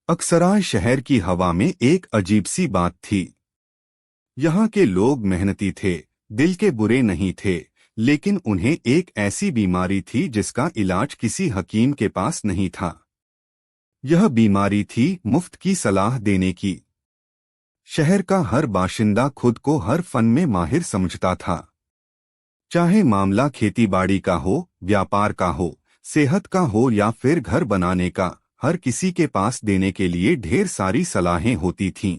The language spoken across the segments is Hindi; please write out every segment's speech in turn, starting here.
अक्सराय शहर की हवा में एक अजीब सी बात थी। यहाँ के लोग मेहनती थे, दिल के बुरे नहीं थे, लेकिन उन्हें एक ऐसी बीमारी थी जिसका इलाज किसी हकीम के पास नहीं था। यह बीमारी थी मुफ्त की सलाह देने की। शहर का हर बाशिंदा खुद को हर फन में माहिर समझता था। चाहे मामला खेतीबाड़ी का हो, व्यापार का हो, सेहत का हो या फिर घर बनाने का, हर किसी के पास देने के लिए ढेर सारी सलाहें होती थीं।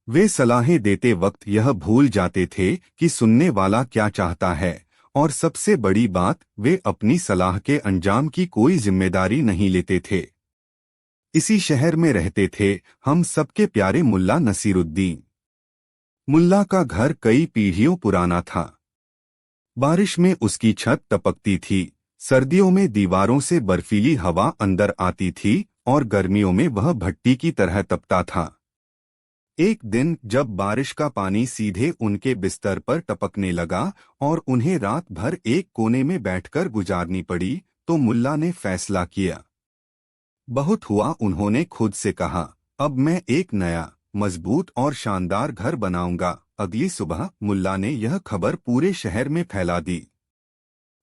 वे सलाहें देते वक्त यह भूल जाते थे कि सुनने वाला क्या चाहता है, और सबसे बड़ी बात, वे अपनी सलाह के अंजाम की कोई जिम्मेदारी नहीं लेते थे। इसी शहर में रहते थे हम सबके प्यारे मुल्ला नसीरुद्दीन। मुल्ला का घर कई पीढ़ियों पुराना था। बारिश में उसकी छत टपकती थी, सर्दियों में दीवारों से बर्फीली हवा अंदर आती थी और गर्मियों में वह भट्टी की तरह तपता था। एक दिन जब बारिश का पानी सीधे उनके बिस्तर पर टपकने लगा और उन्हें रात भर एक कोने में बैठकर गुजारनी पड़ी, तो मुल्ला ने फैसला किया। बहुत हुआ, उन्होंने खुद से कहा, अब मैं एक नया, मजबूत और शानदार घर बनाऊंगा। अगली सुबह मुल्ला ने यह खबर पूरे शहर में फैला दी।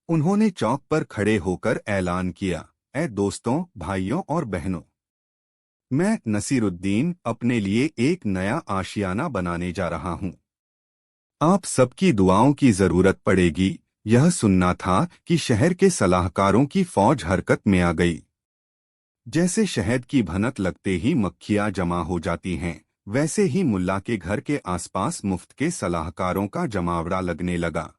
उन्होंने चौक पर खड़े होकर ऐलान किया, ऐ दोस्तों, भाइयों और बहनों, मैं नसीरुद्दीन अपने लिए एक नया आशियाना बनाने जा रहा हूँ। आप सबकी दुआओं की जरूरत पड़ेगी। यह सुनना था कि शहर के सलाहकारों की फौज हरकत में आ गई। जैसे शहद की भनक लगते ही मक्खियां जमा हो जाती हैं, वैसे ही मुल्ला के घर के आसपास मुफ्त के सलाहकारों का जमावड़ा लगने लगा।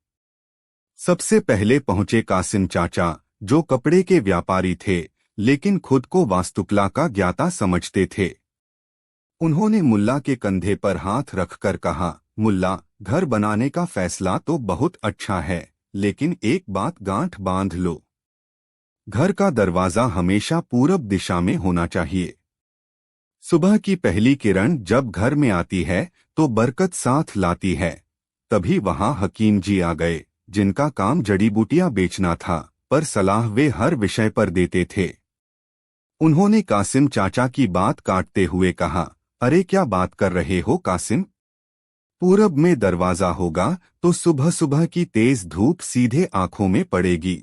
सबसे पहले पहुंचे कासिम चाचा, जो कपड़े के व्यापारी थे, लेकिन खुद को वास्तुकला का ज्ञाता समझते थे। उन्होंने मुल्ला के कंधे पर हाथ रखकर कहा, मुल्ला, घर बनाने का फैसला तो बहुत अच्छा है, लेकिन एक बात गांठ बांध लो। घर का दरवाजा हमेशा पूरब दिशा में होना चाहिए। सुबह की पहली किरण जब घर में आती है तो बरकत साथ लाती है। तभी वहां हकीम जी आ गए, जिनका काम जड़ी बूटियां बेचना था, पर सलाह वे हर विषय पर देते थे। उन्होंने कासिम चाचा की बात काटते हुए कहा, अरे क्या बात कर रहे हो कासिम? पूरब में दरवाजा होगा तो सुबह सुबह की तेज धूप सीधे आंखों में पड़ेगी।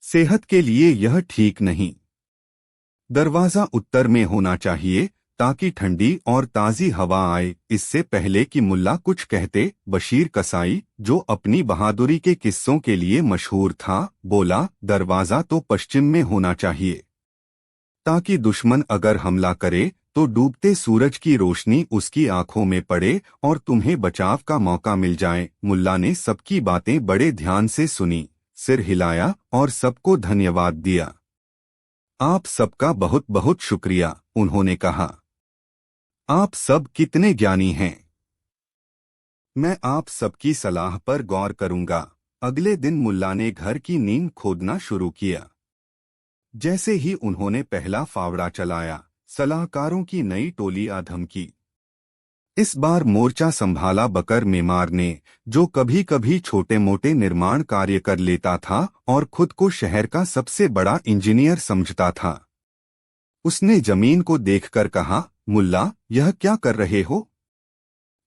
सेहत के लिए यह ठीक नहीं। दरवाजा उत्तर में होना चाहिए, ताकि ठंडी और ताज़ी हवा आए। इससे पहले कि मुल्ला कुछ कहते, बशीर कसाई, जो अपनी बहादुरी के किस्सों के लिए मशहूर था, बोला, दरवाजा तो पश्चिम में होना चाहिए, ताकि दुश्मन अगर हमला करे तो डूबते सूरज की रोशनी उसकी आंखों में पड़े और तुम्हें बचाव का मौका मिल जाए। मुल्ला ने सबकी बातें बड़े ध्यान से सुनी, सिर हिलाया और सबको धन्यवाद दिया। आप सबका बहुत बहुत शुक्रिया, उन्होंने कहा। आप सब कितने ज्ञानी हैं। मैं आप सबकी सलाह पर गौर करूंगा। अगले दिन मुल्ला ने घर की नींव खोदना शुरू किया। जैसे ही उन्होंने पहला फावड़ा चलाया, सलाहकारों की नई टोली आ धमकी। इस बार मोर्चा संभाला बकर मेमार ने, जो कभी कभी छोटे मोटे निर्माण कार्य कर लेता था और खुद को शहर का सबसे बड़ा इंजीनियर समझता था। उसने जमीन को देखकर कहा, मुल्ला, यह क्या कर रहे हो?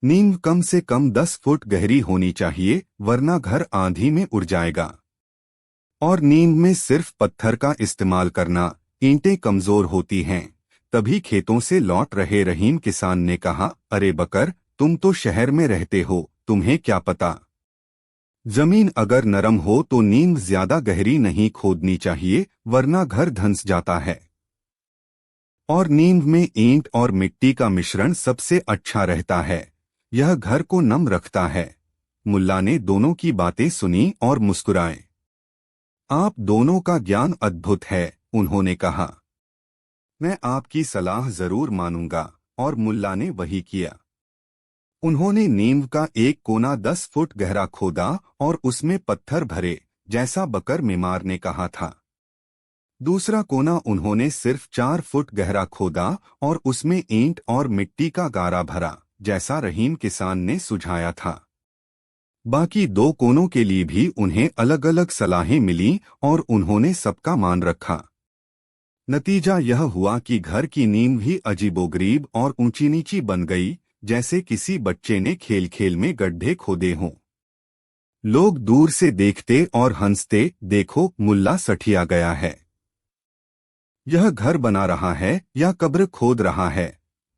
नींव कम से कम 10 फुट गहरी होनी चाहिए, वरना घर आंधी में उड़ जाएगा। और नींव में सिर्फ पत्थर का इस्तेमाल करना, ईंटें कमजोर होती हैं। तभी खेतों से लौट रहे रहीम किसान ने कहा, अरे बकर, तुम तो शहर में रहते हो, तुम्हें क्या पता? जमीन अगर नरम हो तो नींव ज्यादा गहरी नहीं खोदनी चाहिए, वरना घर धंस जाता है। और नींव में ईंट और मिट्टी का मिश्रण सबसे अच्छा रहता है, यह घर को नम रखता है। मुल्ला ने दोनों की बातें सुनी और मुस्कुराए। आप दोनों का ज्ञान अद्भुत है, उन्होंने कहा। मैं आपकी सलाह जरूर मानूंगा। और मुल्ला ने वही किया। उन्होंने नींव का एक कोना 10 फुट गहरा खोदा और उसमें पत्थर भरे, जैसा बकर मेमार ने कहा था। दूसरा कोना उन्होंने सिर्फ 4 फुट गहरा खोदा और उसमें ईंट और मिट्टी का गारा भरा, जैसा रहीम किसान ने सुझाया था। बाकी 2 कोनों के लिए भी उन्हें अलग अलग सलाहें मिलीं और उन्होंने सबका मान रखा। नतीजा यह हुआ कि घर की नींव भी अजीबोगरीब और ऊंची नीची बन गई, जैसे किसी बच्चे ने खेल खेल में गड्ढे खोदे हों। लोग दूर से देखते और हंसते, देखो मुल्ला सठिया गया है, यह घर बना रहा है या कब्र खोद रहा है।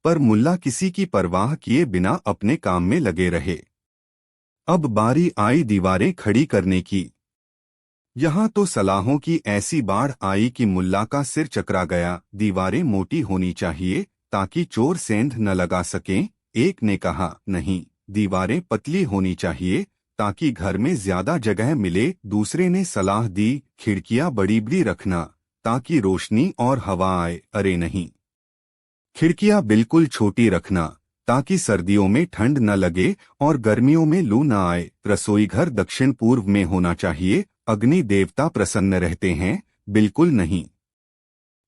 पर मुल्ला किसी की परवाह किए बिना अपने काम में लगे रहे। अब बारी आई दीवारें खड़ी करने की। यहाँ तो सलाहों की ऐसी बाढ़ आई कि मुल्ला का सिर चकरा गया। दीवारें मोटी होनी चाहिए ताकि चोर सेंध न लगा सकें, एक ने कहा। नहीं, दीवारें पतली होनी चाहिए ताकि घर में ज्यादा जगह मिले, दूसरे ने सलाह दी। खिड़कियां बड़ी बड़ी रखना ताकि रोशनी और हवा आए। अरे नहीं, खिड़कियां बिल्कुल छोटी रखना ताकि सर्दियों में ठंड न लगे और गर्मियों में लू न आए। रसोईघर दक्षिण पूर्व में होना चाहिए, अग्नि देवता प्रसन्न रहते हैं। बिल्कुल नहीं,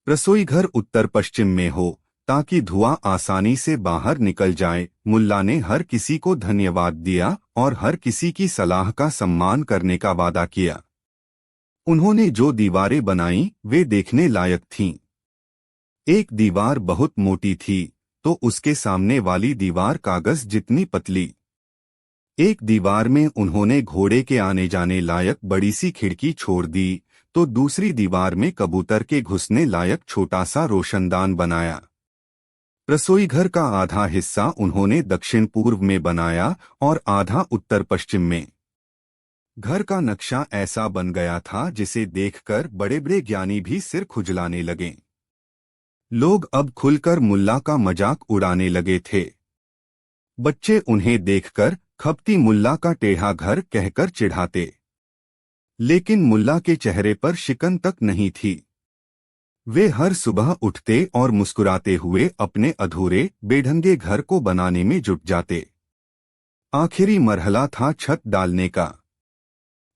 रसोईघर उत्तर पश्चिम में हो ताकि धुआं आसानी से बाहर निकल जाए। मुल्ला ने हर किसी को धन्यवाद दिया और हर किसी की सलाह का सम्मान करने का वादा किया। उन्होंने जो दीवारें बनाई वे देखने लायक थीं। एक दीवार बहुत मोटी थी तो उसके सामने वाली दीवार कागज जितनी पतली। एक दीवार में उन्होंने घोड़े के आने जाने लायक बड़ी सी खिड़की छोड़ दी तो दूसरी दीवार में कबूतर के घुसने लायक छोटा सा रोशनदान बनाया। रसोईघर का आधा हिस्सा उन्होंने दक्षिण पूर्व में बनाया और आधा उत्तर पश्चिम में। घर का नक्शा ऐसा बन गया था जिसे देखकर बड़े बड़े ज्ञानी भी सिर खुजलाने लगे। लोग अब खुलकर मुल्ला का मजाक उड़ाने लगे थे। बच्चे उन्हें देखकर खपती मुल्ला का टेढ़ा घर कहकर चिढ़ाते, लेकिन मुल्ला के चेहरे पर शिकन तक नहीं थी। वे हर सुबह उठते और मुस्कुराते हुए अपने अधूरे बेढंगे घर को बनाने में जुट जाते। आखिरी मरहला था छत डालने का।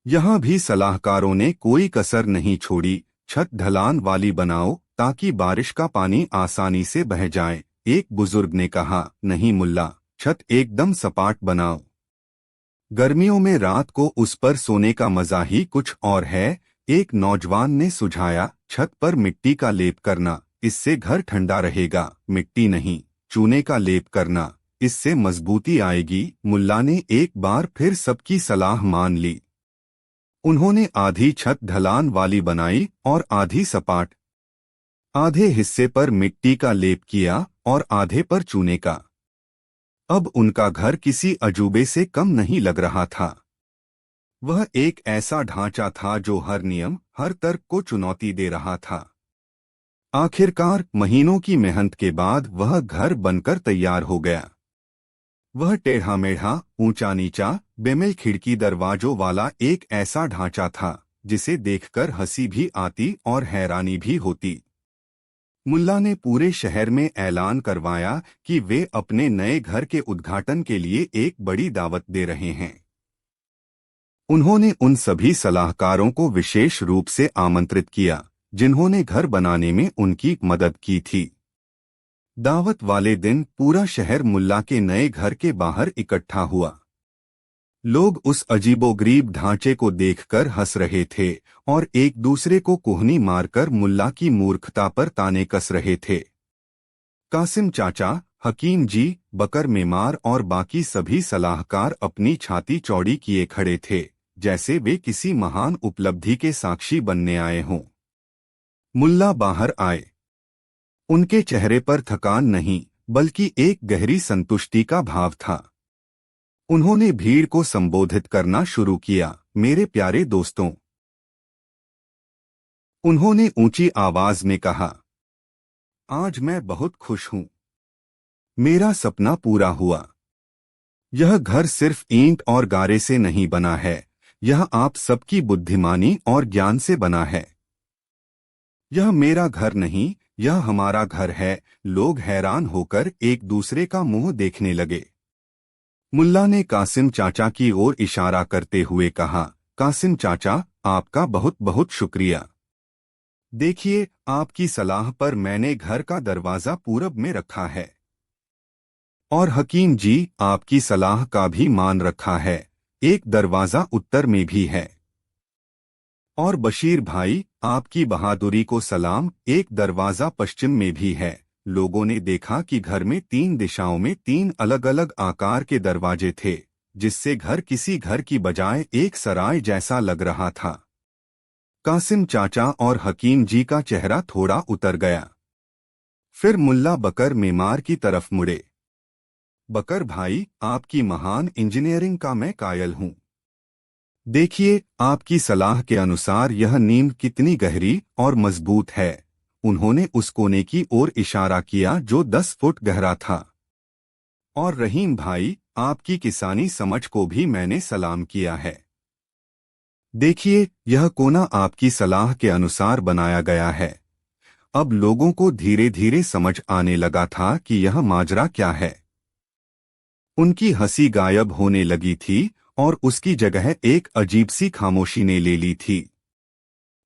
यहाँ भी सलाहकारों ने कोई कसर नहीं छोड़ी। छत ढलान वाली बनाओ ताकि बारिश का पानी आसानी से बह जाए। एक बुजुर्ग ने कहा, नहीं मुल्ला, छत एकदम सपाट बनाओ। गर्मियों में रात को उस पर सोने का मजा ही कुछ और है। एक नौजवान ने सुझाया, छत पर मिट्टी का लेप करना, इससे घर ठंडा रहेगा। मिट्टी नहीं, चूने का लेप करना, इससे मजबूती आएगी। मुल्ला ने एक बार फिर सबकी सलाह मान ली। उन्होंने आधी छत ढलान वाली बनाई और आधी सपाट। आधे हिस्से पर मिट्टी का लेप किया और आधे पर चूने का। अब उनका घर किसी अजूबे से कम नहीं लग रहा था। वह एक ऐसा ढांचा था जो हर नियम, हर तर्क को चुनौती दे रहा था। आखिरकार महीनों की मेहनत के बाद वह घर बनकर तैयार हो गया। वह टेढ़ा मेढ़ा, ऊंचा नीचा, बेमेल खिड़की दरवाजों वाला एक ऐसा ढांचा था जिसे देखकर हंसी भी आती और हैरानी भी होती। मुल्ला ने पूरे शहर में ऐलान करवाया कि वे अपने नए घर के उद्घाटन के लिए एक बड़ी दावत दे रहे हैं। उन्होंने उन सभी सलाहकारों को विशेष रूप से आमंत्रित किया जिन्होंने घर बनाने में उनकी मदद की थी। दावत वाले दिन पूरा शहर मुल्ला के नए घर के बाहर इकट्ठा हुआ। लोग उस अजीबोगरीब ढांचे को देखकर हंस रहे थे और एक दूसरे को कोहनी मारकर मुल्ला की मूर्खता पर ताने कस रहे थे। कासिम चाचा, हकीम जी, बकर मेमार और बाकी सभी सलाहकार अपनी छाती चौड़ी किए खड़े थे, जैसे वे किसी महान उपलब्धि के साक्षी बनने आए हों। मुल्ला बाहर आए। उनके चेहरे पर थकान नहीं बल्कि एक गहरी संतुष्टि का भाव था। उन्होंने भीड़ को संबोधित करना शुरू किया, मेरे प्यारे दोस्तों। उन्होंने ऊंची आवाज में कहा, आज मैं बहुत खुश हूं। मेरा सपना पूरा हुआ। यह घर सिर्फ ईंट और गारे से नहीं बना है, यह आप सबकी बुद्धिमानी और ज्ञान से बना है। यह मेरा घर नहीं, यह हमारा घर है। लोग हैरान होकर एक दूसरे का मुंह देखने लगे। मुल्ला ने कासिम चाचा की ओर इशारा करते हुए कहा, कासिम चाचा, आपका बहुत बहुत शुक्रिया। देखिए, आपकी सलाह पर मैंने घर का दरवाजा पूरब में रखा है। और हकीम जी, आपकी सलाह का भी मान रखा है, एक दरवाजा उत्तर में भी है। और बशीर भाई, आपकी बहादुरी को सलाम। एक दरवाजा पश्चिम में भी है। लोगों ने देखा कि घर में 3 दिशाओं में 3 अलग अलग आकार के दरवाजे थे, जिससे घर किसी घर की बजाय एक सराय जैसा लग रहा था। कासिम चाचा और हकीम जी का चेहरा थोड़ा उतर गया। फिर मुल्ला बकर मेमार की तरफ मुड़े। बकर भाई, आपकी महान इंजीनियरिंग का मैं कायल हूं। देखिए, आपकी सलाह के अनुसार यह नींव कितनी गहरी और मजबूत है। उन्होंने उस कोने की ओर इशारा किया जो 10 फुट गहरा था। और रहीम भाई, आपकी किसानी समझ को भी मैंने सलाम किया है। देखिए, यह कोना आपकी सलाह के अनुसार बनाया गया है। अब लोगों को धीरे धीरे समझ आने लगा था कि यह माजरा क्या है। उनकी हंसी गायब होने लगी थी और उसकी जगह एक अजीब सी खामोशी ने ले ली थी।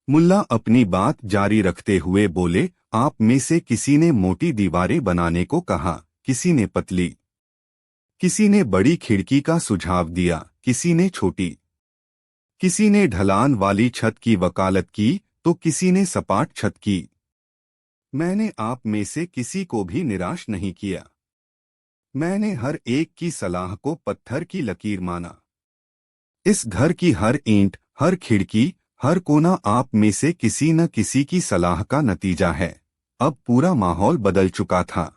मुल्ला अपनी बात जारी रखते हुए बोले, आप में से किसी ने मोटी दीवारें बनाने को कहा, किसी ने पतली, किसी ने बड़ी खिड़की का सुझाव दिया, किसी ने छोटी, किसी ने ढलान वाली छत की वकालत की, तो किसी ने सपाट छत की। मैंने आप में से किसी को भी निराश नहीं किया। मैंने हर एक की सलाह को पत्थर की लकीर माना। इस घर की हर ईंट, हर खिड़की, हर कोना आप में से किसी न किसी की सलाह का नतीजा है। अब पूरा माहौल बदल चुका था।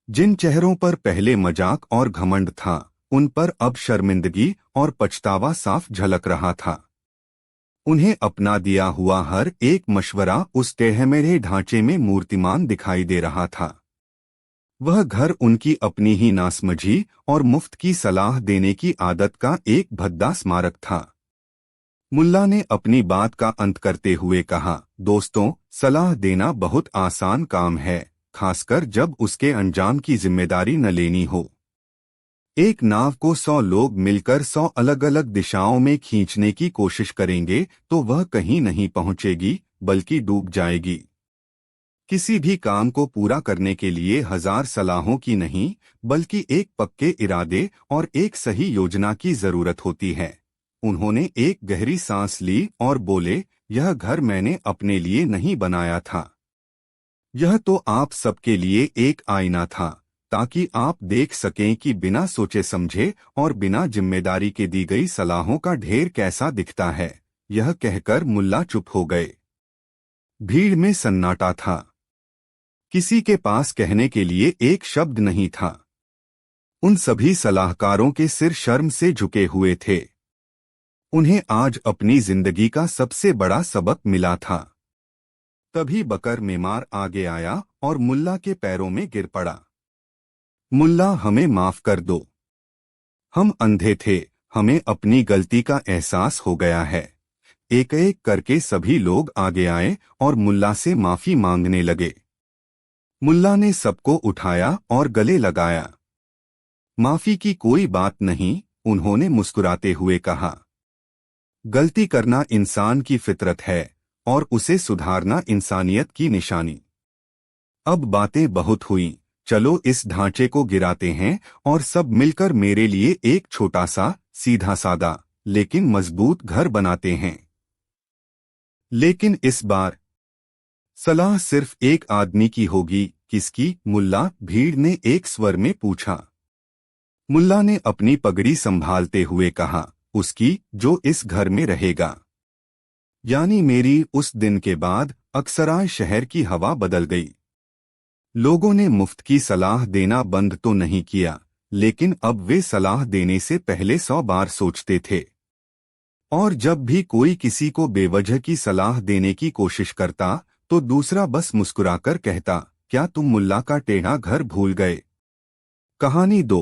जिन चेहरों पर पहले मजाक और घमंड था, उन पर अब शर्मिंदगी और पछतावा साफ झलक रहा था। उन्हें अपना दिया हुआ हर एक मशवरा उस टेढ़मेढ़े ढांचे में मूर्तिमान दिखाई दे रहा था। वह घर उनकी अपनी ही नासमझी और मुफ्त की सलाह देने की आदत का एक भद्दा स्मारक था। मुल्ला ने अपनी बात का अंत करते हुए कहा, दोस्तों, सलाह देना बहुत आसान काम है, खासकर जब उसके अंजाम की जिम्मेदारी न लेनी हो। एक नाव को 100 लोग मिलकर 100 अलग अलग दिशाओं में खींचने की कोशिश करेंगे तो वह कहीं नहीं पहुंचेगी, बल्कि डूब जाएगी। किसी भी काम को पूरा करने के लिए 1000 सलाहों की नहीं, बल्कि एक पक्के इरादे और एक सही योजना की जरूरत होती है। उन्होंने एक गहरी सांस ली और बोले, यह घर मैंने अपने लिए नहीं बनाया था। यह तो आप सबके लिए एक आईना था, ताकि आप देख सकें कि बिना सोचे समझे और बिना जिम्मेदारी के दी गई सलाहों का ढेर कैसा दिखता है। यह कहकर मुल्ला चुप हो गए। भीड़ में सन्नाटा था। किसी के पास कहने के लिए एक शब्द नहीं था। उन सभी सलाहकारों के सिर शर्म से झुके हुए थे। उन्हें आज अपनी जिंदगी का सबसे बड़ा सबक मिला था। तभी बकर मेमार आगे आया और मुल्ला के पैरों में गिर पड़ा। मुल्ला, हमें माफ कर दो। हम अंधे थे, हमें अपनी गलती का एहसास हो गया है। एक एक करके सभी लोग आगे आए और मुल्ला से माफी मांगने लगे। मुल्ला ने सबको उठाया और गले लगाया। माफी की कोई बात नहीं, उन्होंने मुस्कुराते हुए कहा। गलती करना इंसान की फितरत है और उसे सुधारना इंसानियत की निशानी। अब बातें बहुत हुई, चलो इस ढांचे को गिराते हैं और सब मिलकर मेरे लिए एक छोटा सा, सीधा सादा, लेकिन मजबूत घर बनाते हैं। लेकिन इस बार सलाह सिर्फ एक आदमी की होगी। किसकी? मुल्ला, भीड़ ने एक स्वर में पूछा। मुल्ला ने अपनी पगड़ी संभालते हुए कहा, उसकी, जो इस घर में रहेगा। यानी मेरी। उस दिन के बाद अक्सराय शहर की हवा बदल गई। लोगों ने मुफ्त की सलाह देना बंद तो नहीं किया, लेकिन अब वे सलाह देने से पहले 100 बार सोचते थे। और जब भी कोई किसी को बेवजह की सलाह देने की कोशिश करता, तो दूसरा बस मुस्कुराकर कहता, क्या तुम मुल्ला का टेढ़ा घर भूल गए? कहानी 2।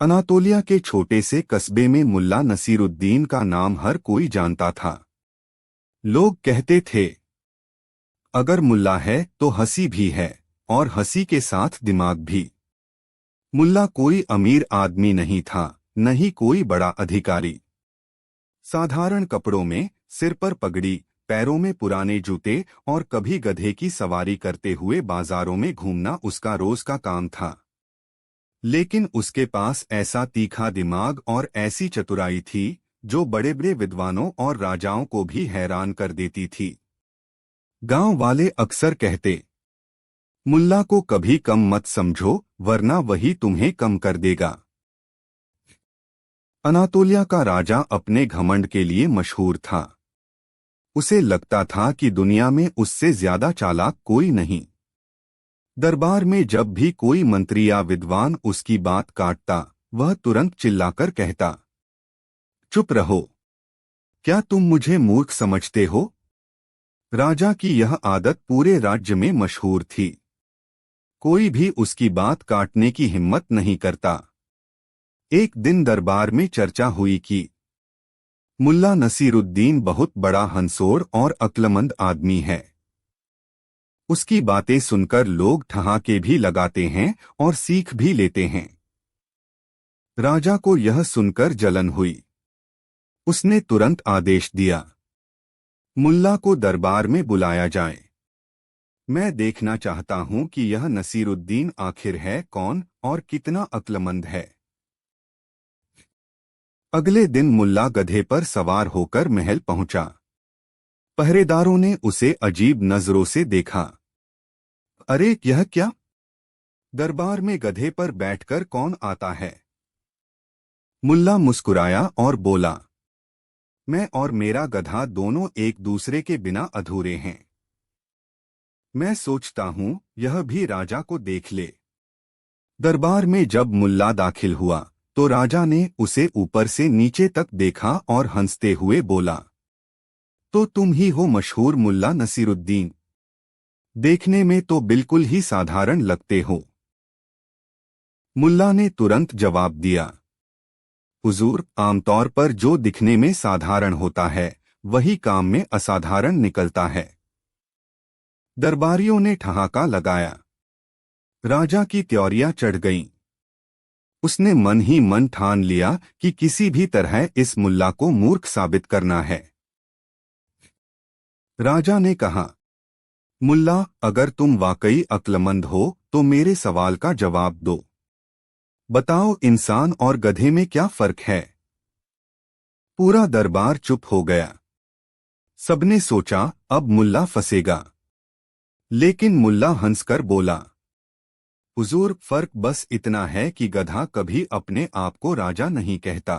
अनातोलिया के छोटे से कस्बे में मुल्ला नसीरुद्दीन का नाम हर कोई जानता था। लोग कहते थे, अगर मुल्ला है तो हंसी भी है, और हंसी के साथ दिमाग भी। मुल्ला कोई अमीर आदमी नहीं था, न ही कोई बड़ा अधिकारी। साधारण कपड़ों में, सिर पर पगड़ी, पैरों में पुराने जूते और कभी गधे की सवारी करते हुए बाजारों में घूमना उसका रोज का काम था। लेकिन उसके पास ऐसा तीखा दिमाग और ऐसी चतुराई थी, जो बड़े बड़े विद्वानों और राजाओं को भी हैरान कर देती थी। गांव वाले अक्सर कहते, मुल्ला को कभी कम मत समझो, वरना वही तुम्हें कम कर देगा। अनातोलिया का राजा अपने घमंड के लिए मशहूर था। उसे लगता था कि दुनिया में उससे ज्यादा चालाक कोई नहीं। दरबार में जब भी कोई मंत्री या विद्वान उसकी बात काटता, वह तुरंत चिल्लाकर कहता, चुप रहो, क्या तुम मुझे मूर्ख समझते हो? राजा की यह आदत पूरे राज्य में मशहूर थी। कोई भी उसकी बात काटने की हिम्मत नहीं करता। एक दिन दरबार में चर्चा हुई कि मुल्ला नसीरुद्दीन बहुत बड़ा हंसोर और अक्लमंद आदमी है। उसकी बातें सुनकर लोग ठहाके भी लगाते हैं और सीख भी लेते हैं। राजा को यह सुनकर जलन हुई। उसने तुरंत आदेश दिया, मुल्ला को दरबार में बुलाया जाए। मैं देखना चाहता हूं कि यह नसीरुद्दीन आखिर है कौन और कितना अक्लमंद है। अगले दिन मुल्ला गधे पर सवार होकर महल पहुंचा। पहरेदारों ने उसे अजीब नजरों से देखा। अरे यह क्या? दरबार में गधे पर बैठकर कौन आता है? मुल्ला मुस्कुराया और बोला, मैं और मेरा गधा दोनों एक दूसरे के बिना अधूरे हैं। मैं सोचता हूं यह भी राजा को देख ले। दरबार में जब मुल्ला दाखिल हुआ तो राजा ने उसे ऊपर से नीचे तक देखा और हंसते हुए बोला, तो तुम ही हो मशहूर मुल्ला नसीरुद्दीन। देखने में तो बिल्कुल ही साधारण लगते हो। मुल्ला ने तुरंत जवाब दिया, हुजूर, आमतौर पर जो दिखने में साधारण होता है वही काम में असाधारण निकलता है। दरबारियों ने ठहाका लगाया। राजा की त्योरियां चढ़ गईं। उसने मन ही मन ठान लिया कि किसी भी तरह इस मुल्ला को मूर्ख साबित करना है। राजा ने कहा, मुल्ला, अगर तुम वाकई अक्लमंद हो तो मेरे सवाल का जवाब दो। बताओ, इंसान और गधे में क्या फर्क है? पूरा दरबार चुप हो गया। सबने सोचा अब मुल्ला फंसेगा। लेकिन मुल्ला हंसकर बोला, हुजूर, फर्क बस इतना है कि गधा कभी अपने आप को राजा नहीं कहता।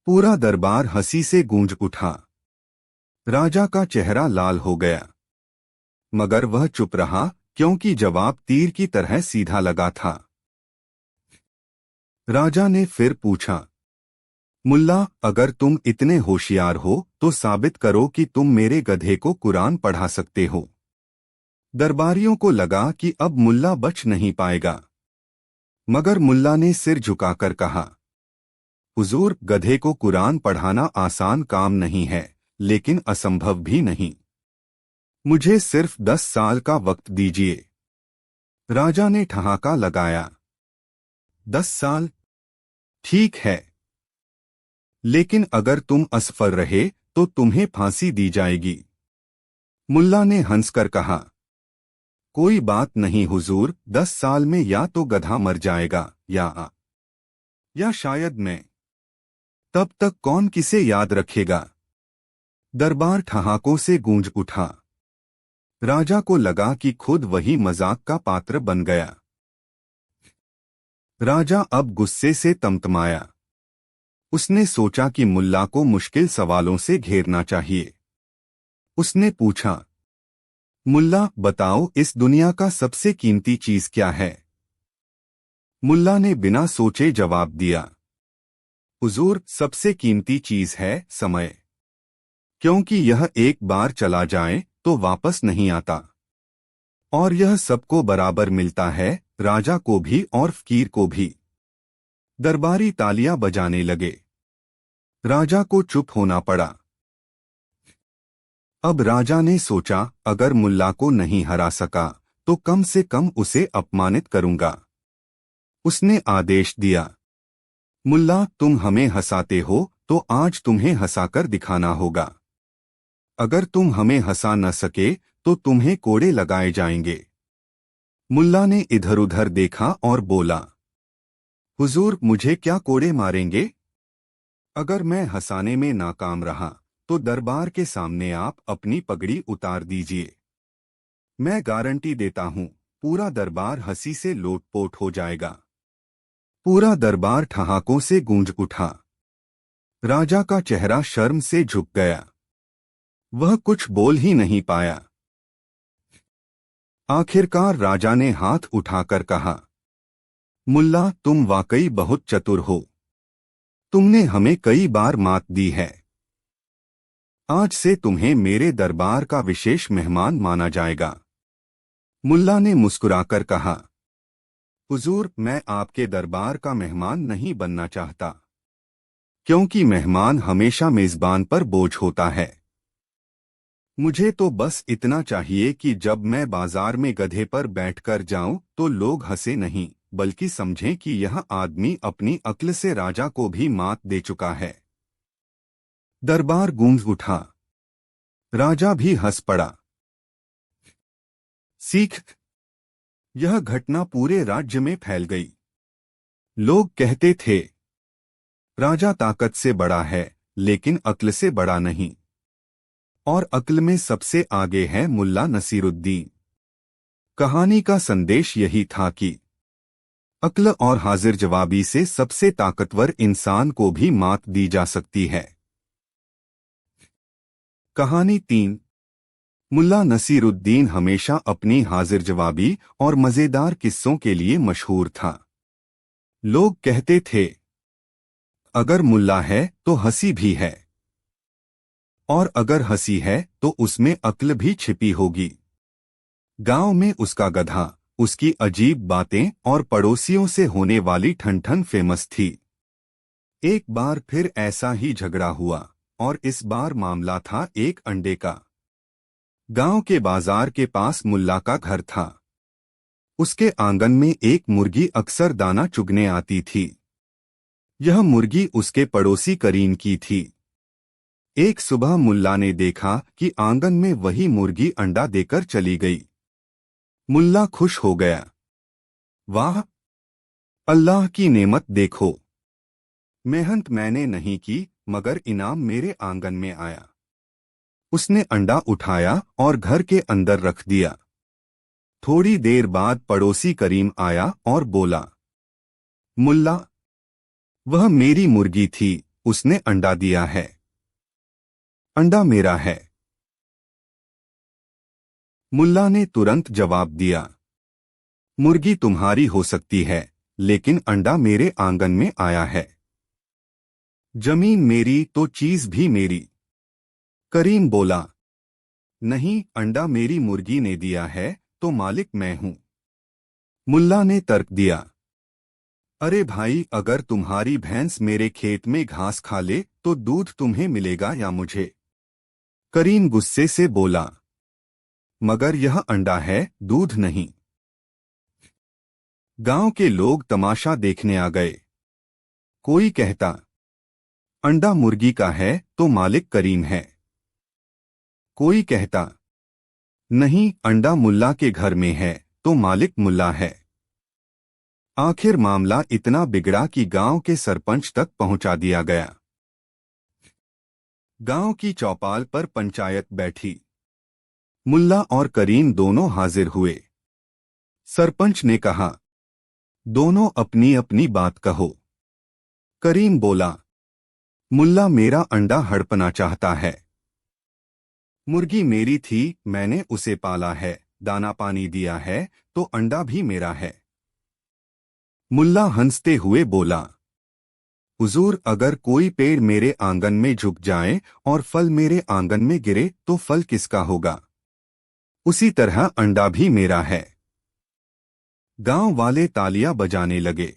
पूरा दरबार हंसी से गूंज उठा। राजा का चेहरा लाल हो गया, मगर वह चुप रहा क्योंकि जवाब तीर की तरह सीधा लगा था। राजा ने फिर पूछा, मुल्ला, अगर तुम इतने होशियार हो तो साबित करो कि तुम मेरे गधे को कुरान पढ़ा सकते हो। दरबारियों को लगा कि अब मुल्ला बच नहीं पाएगा, मगर मुल्ला ने सिर झुकाकर कहा, हुजूर, गधे को कुरान पढ़ाना आसान काम नहीं है, लेकिन असंभव भी नहीं। मुझे सिर्फ 10 साल का वक्त दीजिए। राजा ने ठहाका लगाया, 10 साल? ठीक है, लेकिन अगर तुम असफल रहे तो तुम्हें फांसी दी जाएगी। मुल्ला ने हंसकर कहा, कोई बात नहीं हुजूर, 10 साल में या तो गधा मर जाएगा या शायद मैं। तब तक कौन किसे याद रखेगा? दरबार ठहाकों से गूंज उठा। राजा को लगा कि खुद वही मजाक का पात्र बन गया। राजा अब गुस्से से तमतमाया। उसने सोचा कि मुल्ला को मुश्किल सवालों से घेरना चाहिए। उसने पूछा, मुल्ला, बताओ, इस दुनिया का सबसे कीमती चीज क्या है? मुल्ला ने बिना सोचे जवाब दिया, हुजूर, सबसे कीमती चीज है समय, क्योंकि यह एक बार चला जाए तो वापस नहीं आता, और यह सबको बराबर मिलता है, राजा को भी और फकीर को भी। दरबारी तालियां बजाने लगे। राजा को चुप होना पड़ा। अब राजा ने सोचा, अगर मुल्ला को नहीं हरा सका तो कम से कम उसे अपमानित करूंगा। उसने आदेश दिया, मुल्ला, तुम हमें हंसाते हो तो आज तुम्हें हंसाकर दिखाना होगा। अगर तुम हमें हंसा न सके तो तुम्हें कोड़े लगाए जाएंगे। मुल्ला ने इधर उधर देखा और बोला, हुजूर, मुझे क्या कोड़े मारेंगे? अगर मैं हंसाने में नाकाम रहा तो दरबार के सामने आप अपनी पगड़ी उतार दीजिए। मैं गारंटी देता हूं, पूरा दरबार हंसी से लोटपोट हो जाएगा। पूरा दरबार ठहाकों से गूंज उठा। राजा का चेहरा शर्म से झुक गया। वह कुछ बोल ही नहीं पाया। आखिरकार राजा ने हाथ उठाकर कहा, मुल्ला, तुम वाकई बहुत चतुर हो। तुमने हमें कई बार मात दी है। आज से तुम्हें मेरे दरबार का विशेष मेहमान माना जाएगा। मुल्ला ने मुस्कुराकर कहा, हुजूर, मैं आपके दरबार का मेहमान नहीं बनना चाहता, क्योंकि मेहमान हमेशा मेजबान पर बोझ होता है। मुझे तो बस इतना चाहिए कि जब मैं बाजार में गधे पर बैठकर जाऊं तो लोग हंसे नहीं, बल्कि समझें कि यह आदमी अपनी अक्ल से राजा को भी मात दे चुका है। दरबार गूंज उठा। राजा भी हंस पड़ा। सीख। यह घटना पूरे राज्य में फैल गई। लोग कहते थे, राजा ताकत से बड़ा है, लेकिन अक्ल से बड़ा नहीं। और अक्ल में सबसे आगे है मुल्ला नसीरुद्दीन। कहानी का संदेश यही था कि अक्ल और हाजिर जवाबी से सबसे ताकतवर इंसान को भी मात दी जा सकती है। कहानी 3। मुल्ला नसीरुद्दीन हमेशा अपनी हाजिर जवाबी और मजेदार किस्सों के लिए मशहूर था। लोग कहते थे, अगर मुल्ला है तो हंसी भी है, और अगर हंसी है तो उसमें अक्ल भी छिपी होगी। गांव में उसका गधा, उसकी अजीब बातें और पड़ोसियों से होने वाली ठन-ठन फेमस थी। एक बार फिर ऐसा ही झगड़ा हुआ, और इस बार मामला था एक अंडे का। गांव के बाजार के पास मुल्ला का घर था। उसके आंगन में एक मुर्गी अक्सर दाना चुगने आती थी। यह मुर्गी उसके पड़ोसी करीम की थी। एक सुबह मुल्ला ने देखा कि आंगन में वही मुर्गी अंडा देकर चली गई। मुल्ला खुश हो गया। वाह, अल्लाह की नेमत देखो। मेहनत मैंने नहीं की, मगर इनाम मेरे आंगन में आया। उसने अंडा उठाया और घर के अंदर रख दिया। थोड़ी देर बाद पड़ोसी करीम आया और बोला, मुल्ला, वह मेरी मुर्गी थी, उसने अंडा दिया है। अंडा मेरा है। मुल्ला ने तुरंत जवाब दिया, मुर्गी तुम्हारी हो सकती है, लेकिन अंडा मेरे आंगन में आया है। जमीन मेरी तो चीज भी मेरी। करीम बोला, नहीं, अंडा मेरी मुर्गी ने दिया है, तो मालिक मैं हूं। मुल्ला ने तर्क दिया, अरे भाई, अगर तुम्हारी भैंस मेरे खेत में घास खा ले तो दूध तुम्हें मिलेगा या मुझे? करीम गुस्से से बोला, मगर यह अंडा है, दूध नहीं। गांव के लोग तमाशा देखने आ गए। कोई कहता, अंडा मुर्गी का है तो मालिक करीम है। कोई कहता, नहीं, अंडा मुल्ला के घर में है तो मालिक मुल्ला है। आखिर मामला इतना बिगड़ा कि गांव के सरपंच तक पहुंचा दिया गया। गांव की चौपाल पर पंचायत बैठी। मुल्ला और करीम दोनों हाजिर हुए। सरपंच ने कहा, दोनों अपनी अपनी बात कहो। करीम बोला, मुल्ला मेरा अंडा हड़पना चाहता है। मुर्गी मेरी थी, मैंने उसे पाला है, दाना पानी दिया है, तो अंडा भी मेरा है। मुल्ला हंसते हुए बोला, हुजूर, अगर कोई पेड़ मेरे आंगन में झुक जाए और फल मेरे आंगन में गिरे तो फल किसका होगा? उसी तरह अंडा भी मेरा है। गांव वाले तालियां बजाने लगे।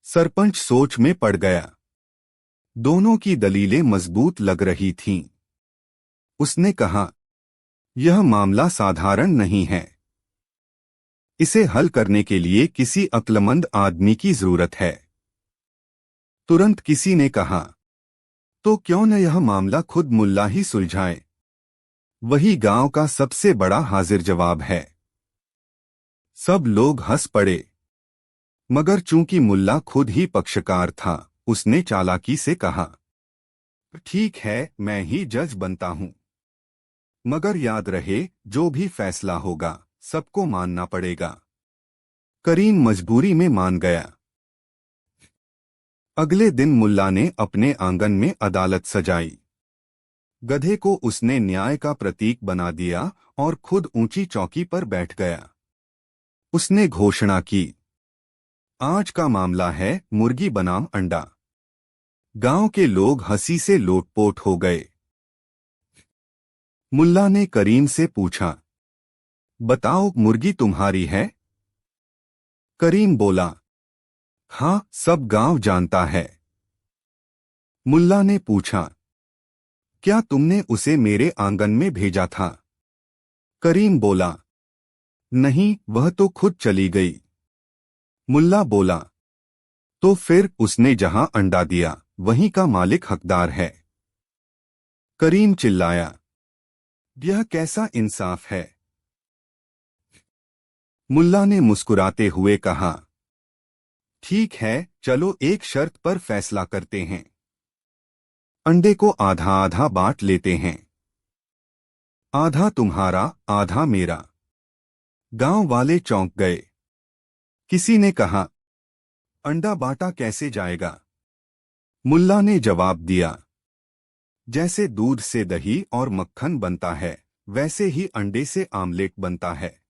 सरपंच सोच में पड़ गया। दोनों की दलीलें मजबूत लग रही थीं। उसने कहा, यह मामला साधारण नहीं है। इसे हल करने के लिए किसी अक्लमंद आदमी की जरूरत है। तुरंत किसी ने कहा, तो क्यों न यह मामला खुद मुल्ला ही सुलझाए? वही गांव का सबसे बड़ा हाजिर जवाब है। सब लोग हंस पड़े, मगर चूंकि मुल्ला खुद ही पक्षकार था, उसने चालाकी से कहा, ठीक है, मैं ही जज बनता हूं। मगर याद रहे, जो भी फैसला होगा सबको मानना पड़ेगा। करीम मजबूरी में मान गया। अगले दिन मुल्ला ने अपने आंगन में अदालत सजाई। गधे को उसने न्याय का प्रतीक बना दिया और खुद ऊंची चौकी पर बैठ गया। उसने घोषणा की, आज का मामला है मुर्गी बनाम अंडा। गांव के लोग हंसी से लोटपोट हो गए। मुल्ला ने करीम से पूछा, बताओ, मुर्गी तुम्हारी है? करीम बोला, हाँ, सब गांव जानता है। मुल्ला ने पूछा, क्या तुमने उसे मेरे आंगन में भेजा था? करीम बोला, नहीं, वह तो खुद चली गई। मुल्ला बोला, तो फिर उसने जहां अंडा दिया वहीं का मालिक हकदार है। करीम चिल्लाया, यह कैसा इंसाफ है? मुल्ला ने मुस्कुराते हुए कहा, ठीक है, चलो एक शर्त पर फैसला करते हैं। अंडे को आधा आधा बांट लेते हैं। आधा तुम्हारा, आधा मेरा। गांव वाले चौंक गए। किसी ने कहा, अंडा बांटा कैसे जाएगा? मुल्ला ने जवाब दिया, जैसे दूध से दही और मक्खन बनता है, वैसे ही अंडे से आमलेट बनता है।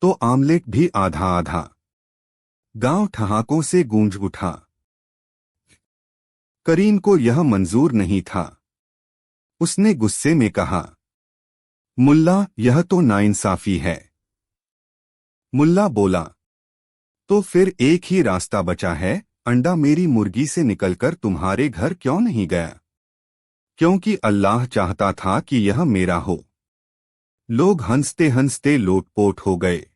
तो आमलेट भी आधा आधा। गांव ठहाकों से गूंज उठा। करीम को यह मंजूर नहीं था। उसने गुस्से में कहा, मुल्ला, यह तो नाइंसाफी है। मुल्ला बोला, तो फिर एक ही रास्ता बचा है, अंडा मेरी मुर्गी से निकलकर तुम्हारे घर क्यों नहीं गया? क्योंकि अल्लाह चाहता था कि यह मेरा हो। लोग हंसते हंसते लोटपोट हो गए।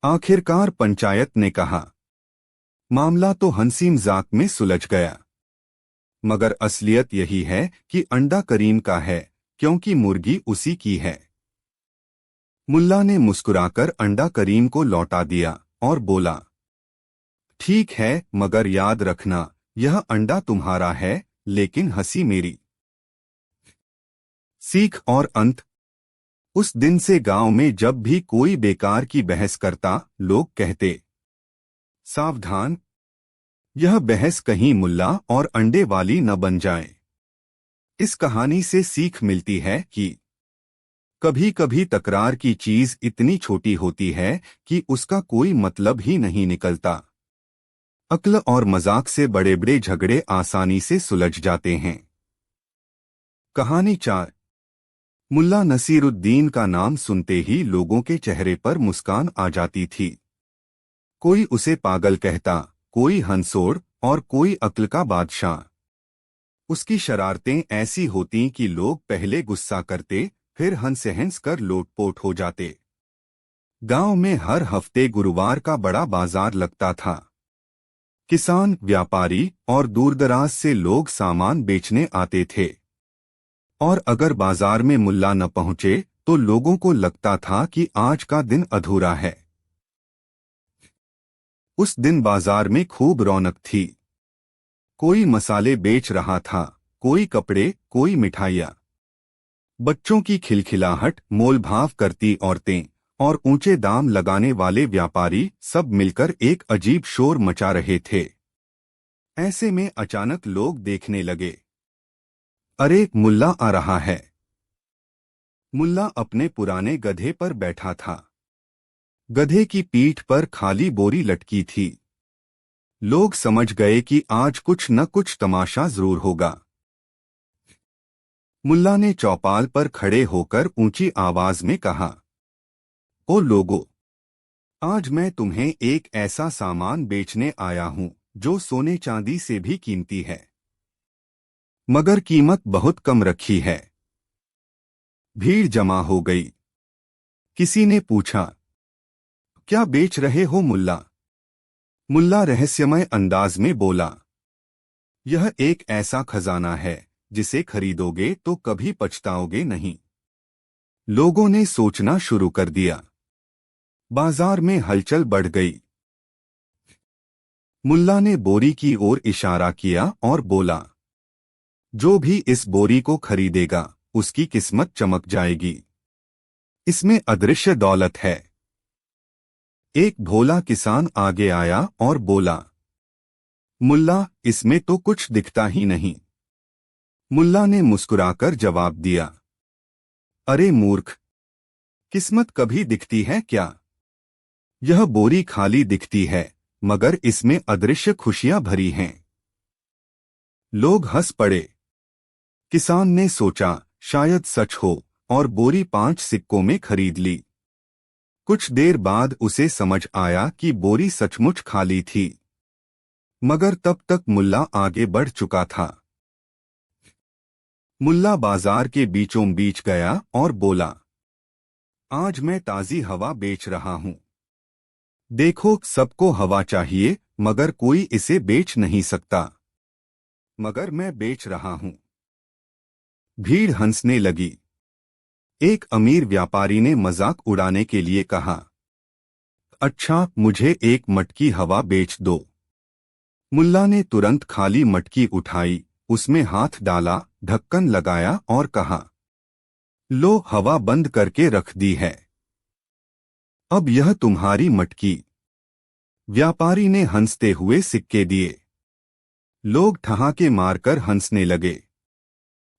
आखिरकार पंचायत ने कहा, मामला तो हंसी मजाक में सुलझ गया, मगर असलियत यही है कि अंडा करीम का है, क्योंकि मुर्गी उसी की है। मुल्ला ने मुस्कुराकर अंडा करीम को लौटा दिया और बोला, ठीक है, मगर याद रखना, यह अंडा तुम्हारा है, लेकिन हंसी मेरी। सीख और अंत। उस दिन से गांव में जब भी कोई बेकार की बहस करता, लोग कहते, सावधान, यह बहस कहीं मुल्ला और अंडे वाली न बन जाए। इस कहानी से सीख मिलती है कि कभी कभी तकरार की चीज इतनी छोटी होती है कि उसका कोई मतलब ही नहीं निकलता। अक्ल और मजाक से बड़े बड़े झगड़े आसानी से सुलझ जाते हैं। कहानी 4। मुल्ला नसीरुद्दीन का नाम सुनते ही लोगों के चेहरे पर मुस्कान आ जाती थी। कोई उसे पागल कहता, कोई हंसोड़ और कोई अक्ल का बादशाह। उसकी शरारतें ऐसी होतीं कि लोग पहले गुस्सा करते, फिर हंस कर लोटपोट हो जाते। गांव में हर हफ्ते गुरुवार का बड़ा बाजार लगता था। किसान, व्यापारी और दूरदराज से लोग सामान बेचने आते थे। और अगर बाजार में मुल्ला न पहुंचे तो लोगों को लगता था कि आज का दिन अधूरा है। उस दिन बाजार में खूब रौनक थी। कोई मसाले बेच रहा था, कोई कपड़े, कोई मिठाइयाँ। बच्चों की खिलखिलाहट, मोलभाव करती औरतें और ऊंचे दाम लगाने वाले व्यापारी सब मिलकर एक अजीब शोर मचा रहे थे। ऐसे में अचानक लोग देखने लगे, अरे, मुल्ला आ रहा है। मुल्ला अपने पुराने गधे पर बैठा था। गधे की पीठ पर खाली बोरी लटकी थी। लोग समझ गए कि आज कुछ न कुछ तमाशा जरूर होगा। मुल्ला ने चौपाल पर खड़े होकर ऊंची आवाज में कहा, ओ लोगो, आज मैं तुम्हें एक ऐसा सामान बेचने आया हूं जो सोने चांदी से भी कीमती है, मगर कीमत बहुत कम रखी है। भीड़ जमा हो गई। किसी ने पूछा, क्या बेच रहे हो मुल्ला? मुल्ला रहस्यमय अंदाज में बोला, यह एक ऐसा खजाना है जिसे खरीदोगे तो कभी पछताओगे नहीं। लोगों ने सोचना शुरू कर दिया। बाजार में हलचल बढ़ गई। मुल्ला ने बोरी की ओर इशारा किया और बोला, जो भी इस बोरी को खरीदेगा उसकी किस्मत चमक जाएगी। इसमें अदृश्य दौलत है। एक भोला किसान आगे आया और बोला, मुल्ला, इसमें तो कुछ दिखता ही नहीं। मुल्ला ने मुस्कुराकर जवाब दिया, अरे मूर्ख, किस्मत कभी दिखती है क्या? यह बोरी खाली दिखती है, मगर इसमें अदृश्य खुशियां भरी हैं। लोग हंस पड़े। किसान ने सोचा, शायद सच हो, और बोरी 5 सिक्कों में खरीद ली। कुछ देर बाद उसे समझ आया कि बोरी सचमुच खाली थी, मगर तब तक मुल्ला आगे बढ़ चुका था। मुल्ला बाजार के बीचों बीच गया और बोला, आज मैं ताजी हवा बेच रहा हूं। देखो, सबको हवा चाहिए, मगर कोई इसे बेच नहीं सकता, मगर मैं बेच रहा हूं। भीड़ हंसने लगी। एक अमीर व्यापारी ने मजाक उड़ाने के लिए कहा, अच्छा, मुझे एक मटकी हवा बेच दो। मुल्ला ने तुरंत खाली मटकी उठाई, उसमें हाथ डाला, ढक्कन लगाया और कहा, लो, हवा बंद करके रख दी है। अब यह तुम्हारी मटकी। व्यापारी ने हंसते हुए सिक्के दिए। लोग ठहाके मारकर हंसने लगे,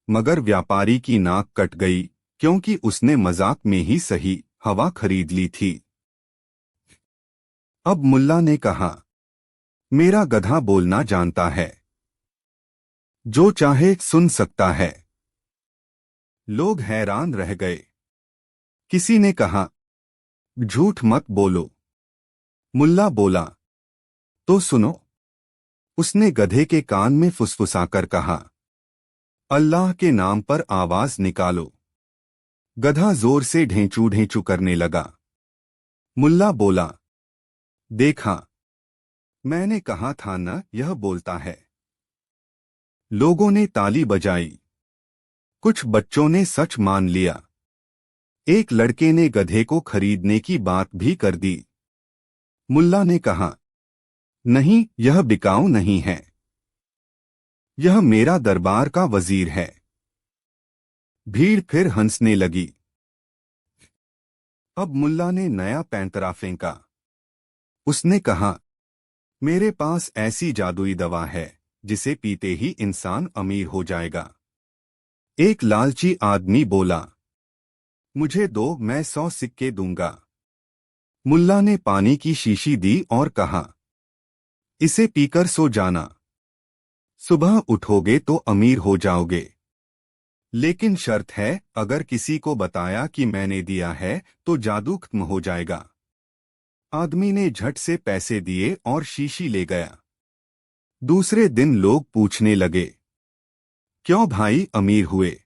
मगर व्यापारी की नाक कट गई, क्योंकि उसने मजाक में ही सही हवा खरीद ली थी। अब मुल्ला ने कहा, मेरा गधा बोलना जानता है, जो चाहे सुन सकता है। लोग हैरान रह गए। किसी ने कहा, झूठ मत बोलो। मुल्ला बोला, तो सुनो। उसने गधे के कान में फुसफुसाकर कहा, अल्लाह के नाम पर आवाज निकालो। गधा जोर से ढेंचू ढेंचू करने लगा। मुल्ला बोला, देखा, मैंने कहा था न, यह बोलता है। लोगों ने ताली बजाई। कुछ बच्चों ने सच मान लिया। एक लड़के ने गधे को खरीदने की बात भी कर दी। मुल्ला ने कहा, नहीं, यह बिकाऊ नहीं है। यह मेरा दरबार का वजीर है। भीड़ फिर हंसने लगी। अब मुल्ला ने नया पैंतरा फेंका। उसने कहा, मेरे पास ऐसी जादुई दवा है जिसे पीते ही इंसान अमीर हो जाएगा। एक लालची आदमी बोला, मुझे दो, मैं 100 सिक्के दूंगा। मुल्ला ने पानी की शीशी दी और कहा, इसे पीकर सो जाना। सुबह उठोगे तो अमीर हो जाओगे। लेकिन शर्त है, अगर किसी को बताया कि मैंने दिया है तो जादू खत्म हो जाएगा। आदमी ने झट से पैसे दिए और शीशी ले गया। दूसरे दिन लोग पूछने लगे, क्यों भाई अमीर हुए?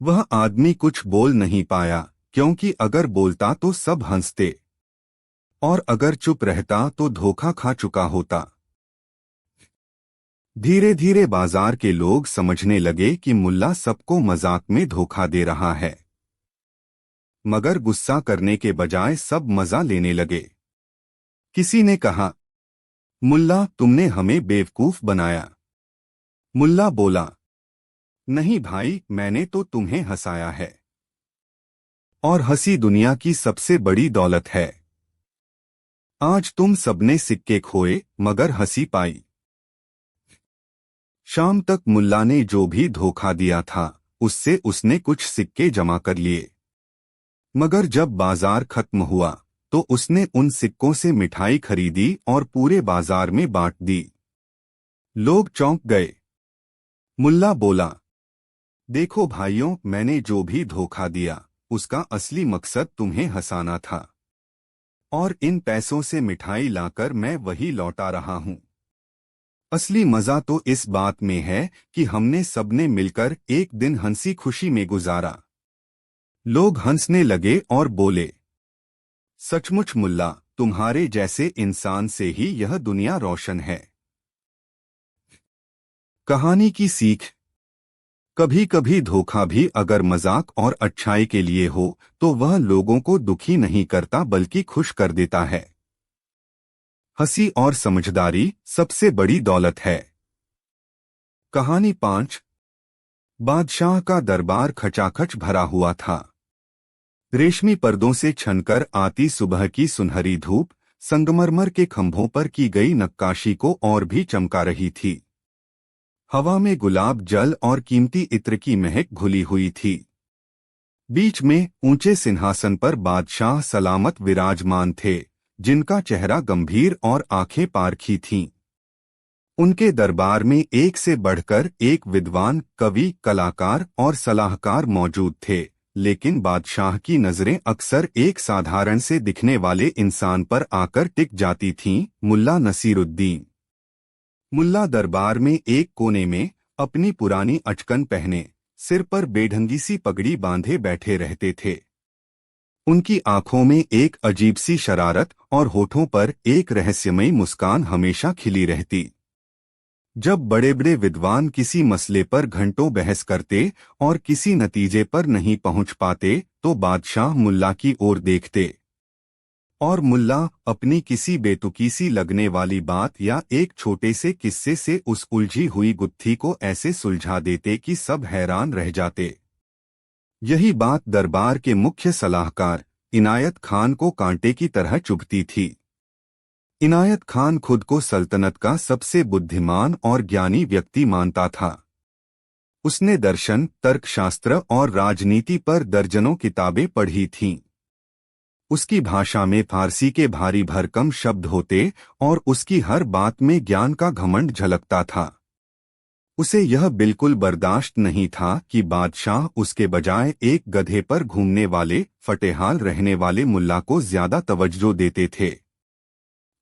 वह आदमी कुछ बोल नहीं पाया, क्योंकि अगर बोलता तो सब हंसते, और अगर चुप रहता तो धोखा खा चुका होता। धीरे धीरे बाजार के लोग समझने लगे कि मुल्ला सबको मजाक में धोखा दे रहा है, मगर गुस्सा करने के बजाय सब मजा लेने लगे। किसी ने कहा, मुल्ला, तुमने हमें बेवकूफ बनाया। मुल्ला बोला, नहीं भाई, मैंने तो तुम्हें हंसाया है, और हंसी दुनिया की सबसे बड़ी दौलत है। आज तुम सबने सिक्के खोए, मगर हंसी पाई। शाम तक मुल्ला ने जो भी धोखा दिया था उससे उसने कुछ सिक्के जमा कर लिए, मगर जब बाजार खत्म हुआ तो उसने उन सिक्कों से मिठाई खरीदी और पूरे बाजार में बांट दी। लोग चौंक गए। मुल्ला बोला, देखो भाइयों, मैंने जो भी धोखा दिया उसका असली मकसद तुम्हें हंसाना था, और इन पैसों से मिठाई लाकर मैं वही लौटा रहा हूं। असली मजा तो इस बात में है कि हमने सबने मिलकर एक दिन हंसी खुशी में गुजारा। लोग हंसने लगे और बोले, सचमुच मुल्ला, तुम्हारे जैसे इंसान से ही यह दुनिया रोशन है। कहानी की सीख। कभी कभी धोखा भी अगर मजाक और अच्छाई के लिए हो तो वह लोगों को दुखी नहीं करता बल्कि खुश कर देता है। हंसी और समझदारी सबसे बड़ी दौलत है। कहानी 5। बादशाह का दरबार खचाखच भरा हुआ था। रेशमी पर्दों से छनकर आती सुबह की सुनहरी धूप संगमरमर के खंभों पर की गई नक्काशी को और भी चमका रही थी। हवा में गुलाब जल और कीमती इत्र की महक घुली हुई थी। बीच में ऊंचे सिंहासन पर बादशाह सलामत विराजमान थे, जिनका चेहरा गंभीर और आंखें पारखी थीं। उनके दरबार में एक से बढ़कर एक विद्वान, कवि, कलाकार और सलाहकार मौजूद थे, लेकिन बादशाह की नजरें अक्सर एक साधारण से दिखने वाले इंसान पर आकर टिक जाती थीं, मुल्ला नसीरुद्दीन। मुल्ला दरबार में एक कोने में अपनी पुरानी अचकन पहने, सिर पर बेढंगी सी पगड़ी बांधे बैठे रहते थे। उनकी आंखों में एक अजीब सी शरारत और होठों पर एक रहस्यमयी मुस्कान हमेशा खिली रहती। जब बड़े बड़े विद्वान किसी मसले पर घंटों बहस करते और किसी नतीजे पर नहीं पहुंच पाते, तो बादशाह मुल्ला की ओर देखते और मुल्ला अपनी किसी बेतुकी सी लगने वाली बात या एक छोटे से किस्से से उस उलझी हुई गुत्थी को ऐसे सुलझा देते कि सब हैरान रह जाते। यही बात दरबार के मुख्य सलाहकार इनायत खान को कांटे की तरह चुभती थी। इनायत खान खुद को सल्तनत का सबसे बुद्धिमान और ज्ञानी व्यक्ति मानता था। उसने दर्शन, तर्कशास्त्र और राजनीति पर दर्जनों किताबें पढ़ी थीं। उसकी भाषा में फारसी के भारी भरकम शब्द होते और उसकी हर बात में ज्ञान का घमंड झलकता था। उसे यह बिल्कुल बर्दाश्त नहीं था कि बादशाह उसके बजाय एक गधे पर घूमने वाले, फटेहाल रहने वाले मुल्ला को ज्यादा तवज्जो देते थे।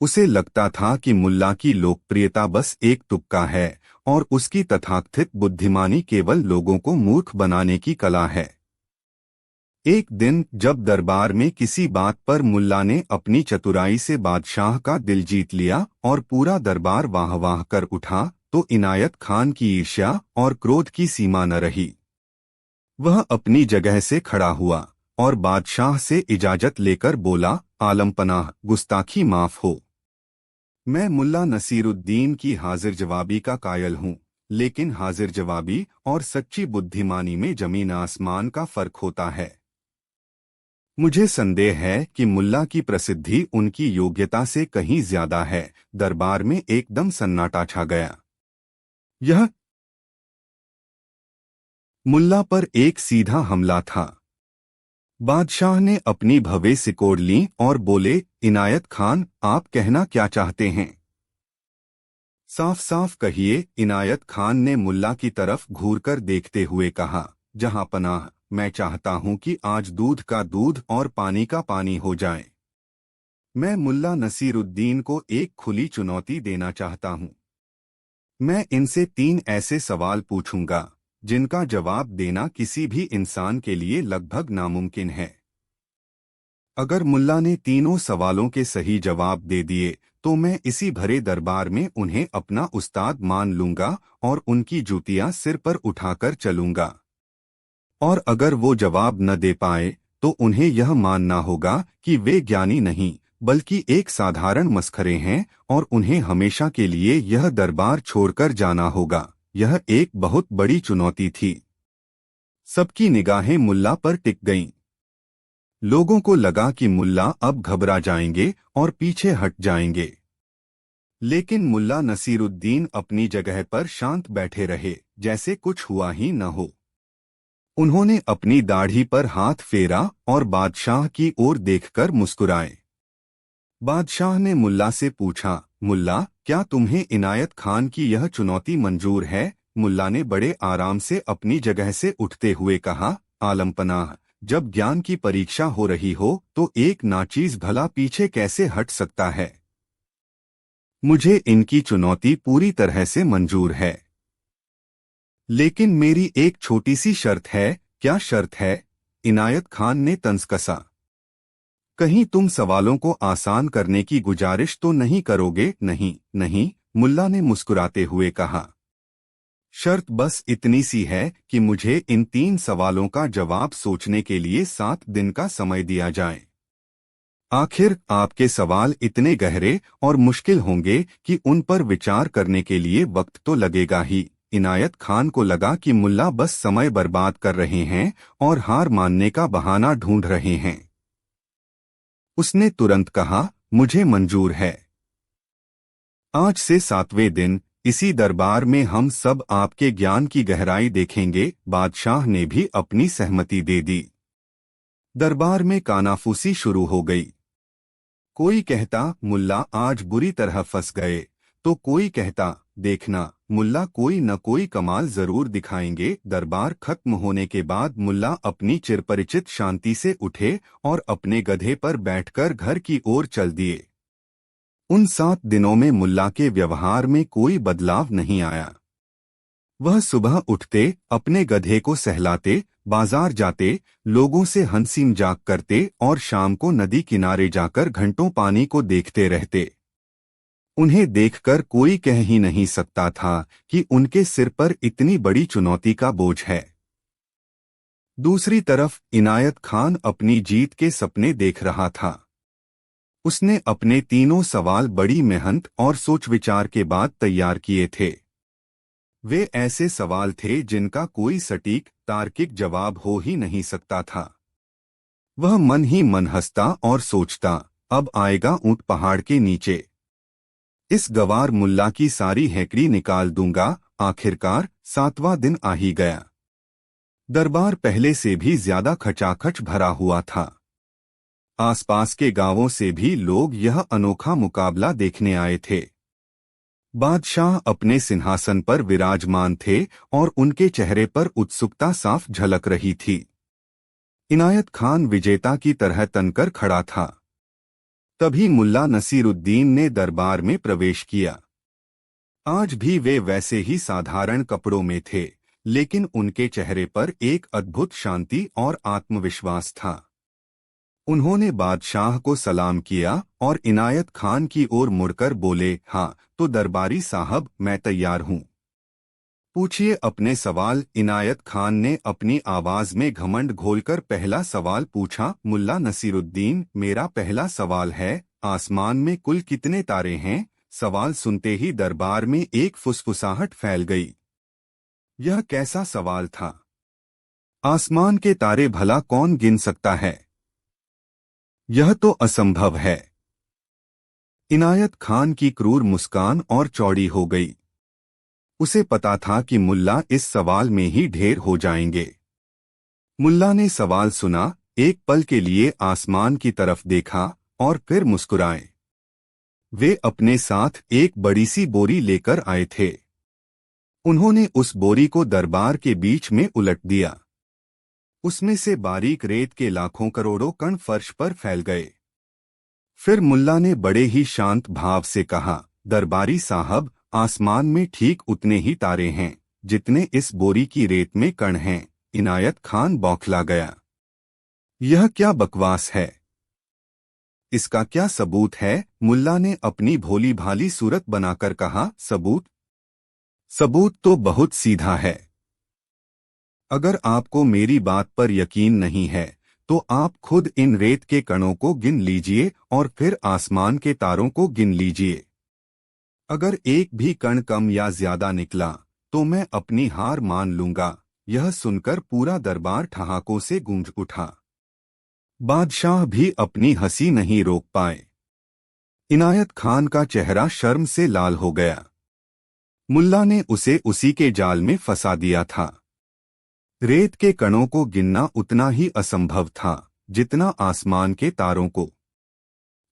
उसे लगता था कि मुल्ला की लोकप्रियता बस एक तुक्का है और उसकी तथाकथित बुद्धिमानी केवल लोगों को मूर्ख बनाने की कला है। एक दिन जब दरबार में किसी बात पर मुल्ला ने अपनी चतुराई से बादशाह का दिल जीत लिया और पूरा दरबार वाह वाह कर उठा, तो इनायत खान की ईर्ष्या और क्रोध की सीमा न रही। वह अपनी जगह से खड़ा हुआ और बादशाह से इजाजत लेकर बोला, आलमपनाह, गुस्ताखी माफ हो। मैं मुल्ला नसीरुद्दीन की हाजिर जवाबी का कायल हूँ, लेकिन हाजिर जवाबी और सच्ची बुद्धिमानी में जमीन आसमान का फर्क होता है। मुझे संदेह है कि मुल्ला की प्रसिद्धि उनकी योग्यता से कहीं ज्यादा है। दरबार में एकदम सन्नाटा छा गया। यह मुल्ला पर एक सीधा हमला था। बादशाह ने अपनी भवें सिकोड़ लीं और बोले, इनायत खान, आप कहना क्या चाहते हैं? साफ साफ कहिए। इनायत खान ने मुल्ला की तरफ घूरकर देखते हुए कहा, जहां पनाह, मैं चाहता हूं कि आज दूध का दूध और पानी का पानी हो जाए। मैं मुल्ला नसीरुद्दीन को एक खुली चुनौती देना चाहता हूं। मैं इनसे 3 ऐसे सवाल पूछूंगा जिनका जवाब देना किसी भी इंसान के लिए लगभग नामुमकिन है। अगर मुल्ला ने तीनों सवालों के सही जवाब दे दिए तो मैं इसी भरे दरबार में उन्हें अपना उस्ताद मान लूंगा और उनकी जूतियां सिर पर उठाकर चलूंगा। और अगर वो जवाब न दे पाए तो उन्हें यह मानना होगा कि वे ज्ञानी नहीं बल्कि एक साधारण मस्खरे हैं और उन्हें हमेशा के लिए यह दरबार छोड़कर जाना होगा। यह एक बहुत बड़ी चुनौती थी। सबकी निगाहें मुल्ला पर टिक गईं। लोगों को लगा कि मुल्ला अब घबरा जाएंगे और पीछे हट जाएंगे, लेकिन मुल्ला नसीरुद्दीन अपनी जगह पर शांत बैठे रहे, जैसे कुछ हुआ ही न हो। उन्होंने अपनी दाढ़ी पर हाथ फेरा और बादशाह की ओर देखकर मुस्कुराए। बादशाह ने मुल्ला से पूछा, मुल्ला, क्या तुम्हें इनायत खान की यह चुनौती मंजूर है? मुल्ला ने बड़े आराम से अपनी जगह से उठते हुए कहा, आलमपनाह, जब ज्ञान की परीक्षा हो रही हो तो एक नाचीज भला पीछे कैसे हट सकता है? मुझे इनकी चुनौती पूरी तरह से मंजूर है, लेकिन मेरी एक छोटी सी शर्त है। क्या शर्त है? इनायत खान ने तंज कसा। कहीं तुम सवालों को आसान करने की गुजारिश तो नहीं करोगे? नहीं नहीं, मुल्ला ने मुस्कुराते हुए कहा। शर्त बस इतनी सी है कि मुझे इन 3 सवालों का जवाब सोचने के लिए 7 दिन का समय दिया जाए। आखिर आपके सवाल इतने गहरे और मुश्किल होंगे कि उन पर विचार करने के लिए वक्त तो लगेगा ही। इनायत खान को लगा कि मुल्ला बस समय बर्बाद कर रहे हैं और हार मानने का बहाना ढूंढ रहे हैं। उसने तुरंत कहा, मुझे मंजूर है। आज से 7वें दिन इसी दरबार में हम सब आपके ज्ञान की गहराई देखेंगे। बादशाह ने भी अपनी सहमति दे दी। दरबार में कानाफूसी शुरू हो गई। कोई कहता मुल्ला आज बुरी तरह फंस गए, तो कोई कहता देखना मुल्ला कोई न कोई कमाल जरूर दिखाएंगे। दरबार खत्म होने के बाद मुल्ला अपनी चिरपरिचित शांति से उठे और अपने गधे पर बैठकर घर की ओर चल दिए। उन 7 दिनों में मुल्ला के व्यवहार में कोई बदलाव नहीं आया। वह सुबह उठते, अपने गधे को सहलाते, बाजार जाते, लोगों से हंसी मजाक करते और शाम को नदी किनारे जाकर घंटों पानी को देखते रहते। उन्हें देखकर कोई कह ही नहीं सकता था कि उनके सिर पर इतनी बड़ी चुनौती का बोझ है। दूसरी तरफ इनायत खान अपनी जीत के सपने देख रहा था। उसने अपने तीनों सवाल बड़ी मेहनत और सोच विचार के बाद तैयार किए थे। वे ऐसे सवाल थे जिनका कोई सटीक तार्किक जवाब हो ही नहीं सकता था। वह मन ही मन हंसता और सोचता, अब आएगा ऊंट पहाड़ के नीचे। इस गवार मुल्ला की सारी हैकड़ी निकाल दूंगा। आखिरकार 7वां दिन आ ही गया। दरबार पहले से भी ज्यादा खचाखच भरा हुआ था। आसपास के गांवों से भी लोग यह अनोखा मुकाबला देखने आए थे। बादशाह अपने सिंहासन पर विराजमान थे और उनके चेहरे पर उत्सुकता साफ झलक रही थी। इनायत खान विजेता की तरह तनकर खड़ा था। तभी मुल्ला नसीरुद्दीन ने दरबार में प्रवेश किया। आज भी वे वैसे ही साधारण कपड़ों में थे, लेकिन उनके चेहरे पर एक अद्भुत शांति और आत्मविश्वास था। उन्होंने बादशाह को सलाम किया और इनायत खान की ओर मुड़कर बोले, हाँ तो दरबारी साहब, मैं तैयार हूँ। पूछिए अपने सवाल। इनायत खान ने अपनी आवाज में घमंड घोलकर पहला सवाल पूछा। मुल्ला नसीरुद्दीन, मेरा पहला सवाल है, आसमान में कुल कितने तारे हैं? सवाल सुनते ही दरबार में एक फुसफुसाहट फैल गई। यह कैसा सवाल था? आसमान के तारे भला कौन गिन सकता है? यह तो असंभव है। इनायत खान की क्रूर मुस्कान और चौड़ी हो गई। उसे पता था कि मुल्ला इस सवाल में ही ढेर हो जाएंगे। मुल्ला ने सवाल सुना, एक पल के लिए आसमान की तरफ देखा और फिर मुस्कुराए। वे अपने साथ एक बड़ी सी बोरी लेकर आए थे। उन्होंने उस बोरी को दरबार के बीच में उलट दिया। उसमें से बारीक रेत के लाखों करोड़ों कण फर्श पर फैल गए। फिर मुल्ला ने बड़े ही शांत भाव से कहा, दरबारी साहब, आसमान में ठीक उतने ही तारे हैं जितने इस बोरी की रेत में कण हैं। इनायत खान बौखला गया। यह क्या बकवास है? इसका क्या सबूत है? मुल्ला ने अपनी भोली भाली सूरत बनाकर कहा, सबूत? सबूत तो बहुत सीधा है। अगर आपको मेरी बात पर यकीन नहीं है तो आप खुद इन रेत के कणों को गिन लीजिए और फिर आसमान के तारों को गिन लीजिए। अगर एक भी कण कम या ज्यादा निकला तो मैं अपनी हार मान लूंगा। यह सुनकर पूरा दरबार ठहाकों से गूंज उठा। बादशाह भी अपनी हंसी नहीं रोक पाए। इनायत खान का चेहरा शर्म से लाल हो गया। मुल्ला ने उसे उसी के जाल में फंसा दिया था। रेत के कणों को गिनना उतना ही असंभव था जितना आसमान के तारों को।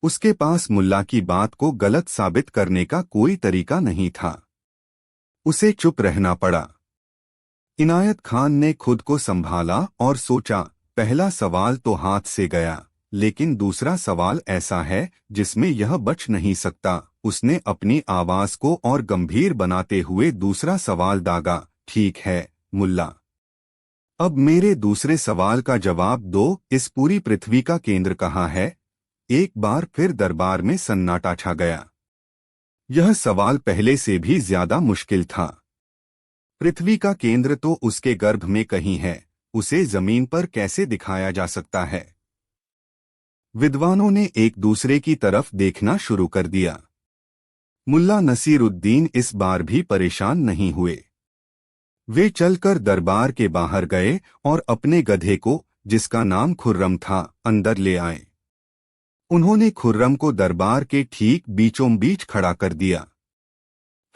उसके पास मुल्ला की बात को गलत साबित करने का कोई तरीका नहीं था। उसे चुप रहना पड़ा। इनायत खान ने खुद को संभाला और सोचा, पहला सवाल तो हाथ से गया, लेकिन दूसरा सवाल ऐसा है जिसमें यह बच नहीं सकता। उसने अपनी आवाज को और गंभीर बनाते हुए दूसरा सवाल दागा, ठीक है मुल्ला, अब मेरे दूसरे सवाल का जवाब दो। इस पूरी पृथ्वी का केंद्र कहाँ है? एक बार फिर दरबार में सन्नाटा छा गया। यह सवाल पहले से भी ज्यादा मुश्किल था। पृथ्वी का केंद्र तो उसके गर्भ में कहीं है, उसे जमीन पर कैसे दिखाया जा सकता है? विद्वानों ने एक दूसरे की तरफ देखना शुरू कर दिया। मुल्ला नसीरुद्दीन इस बार भी परेशान नहीं हुए। वे चलकर दरबार के बाहर गए और अपने गधे को, जिसका नाम खुर्रम था, अंदर ले आए। उन्होंने खुर्रम को दरबार के ठीक बीचों बीच खड़ा कर दिया।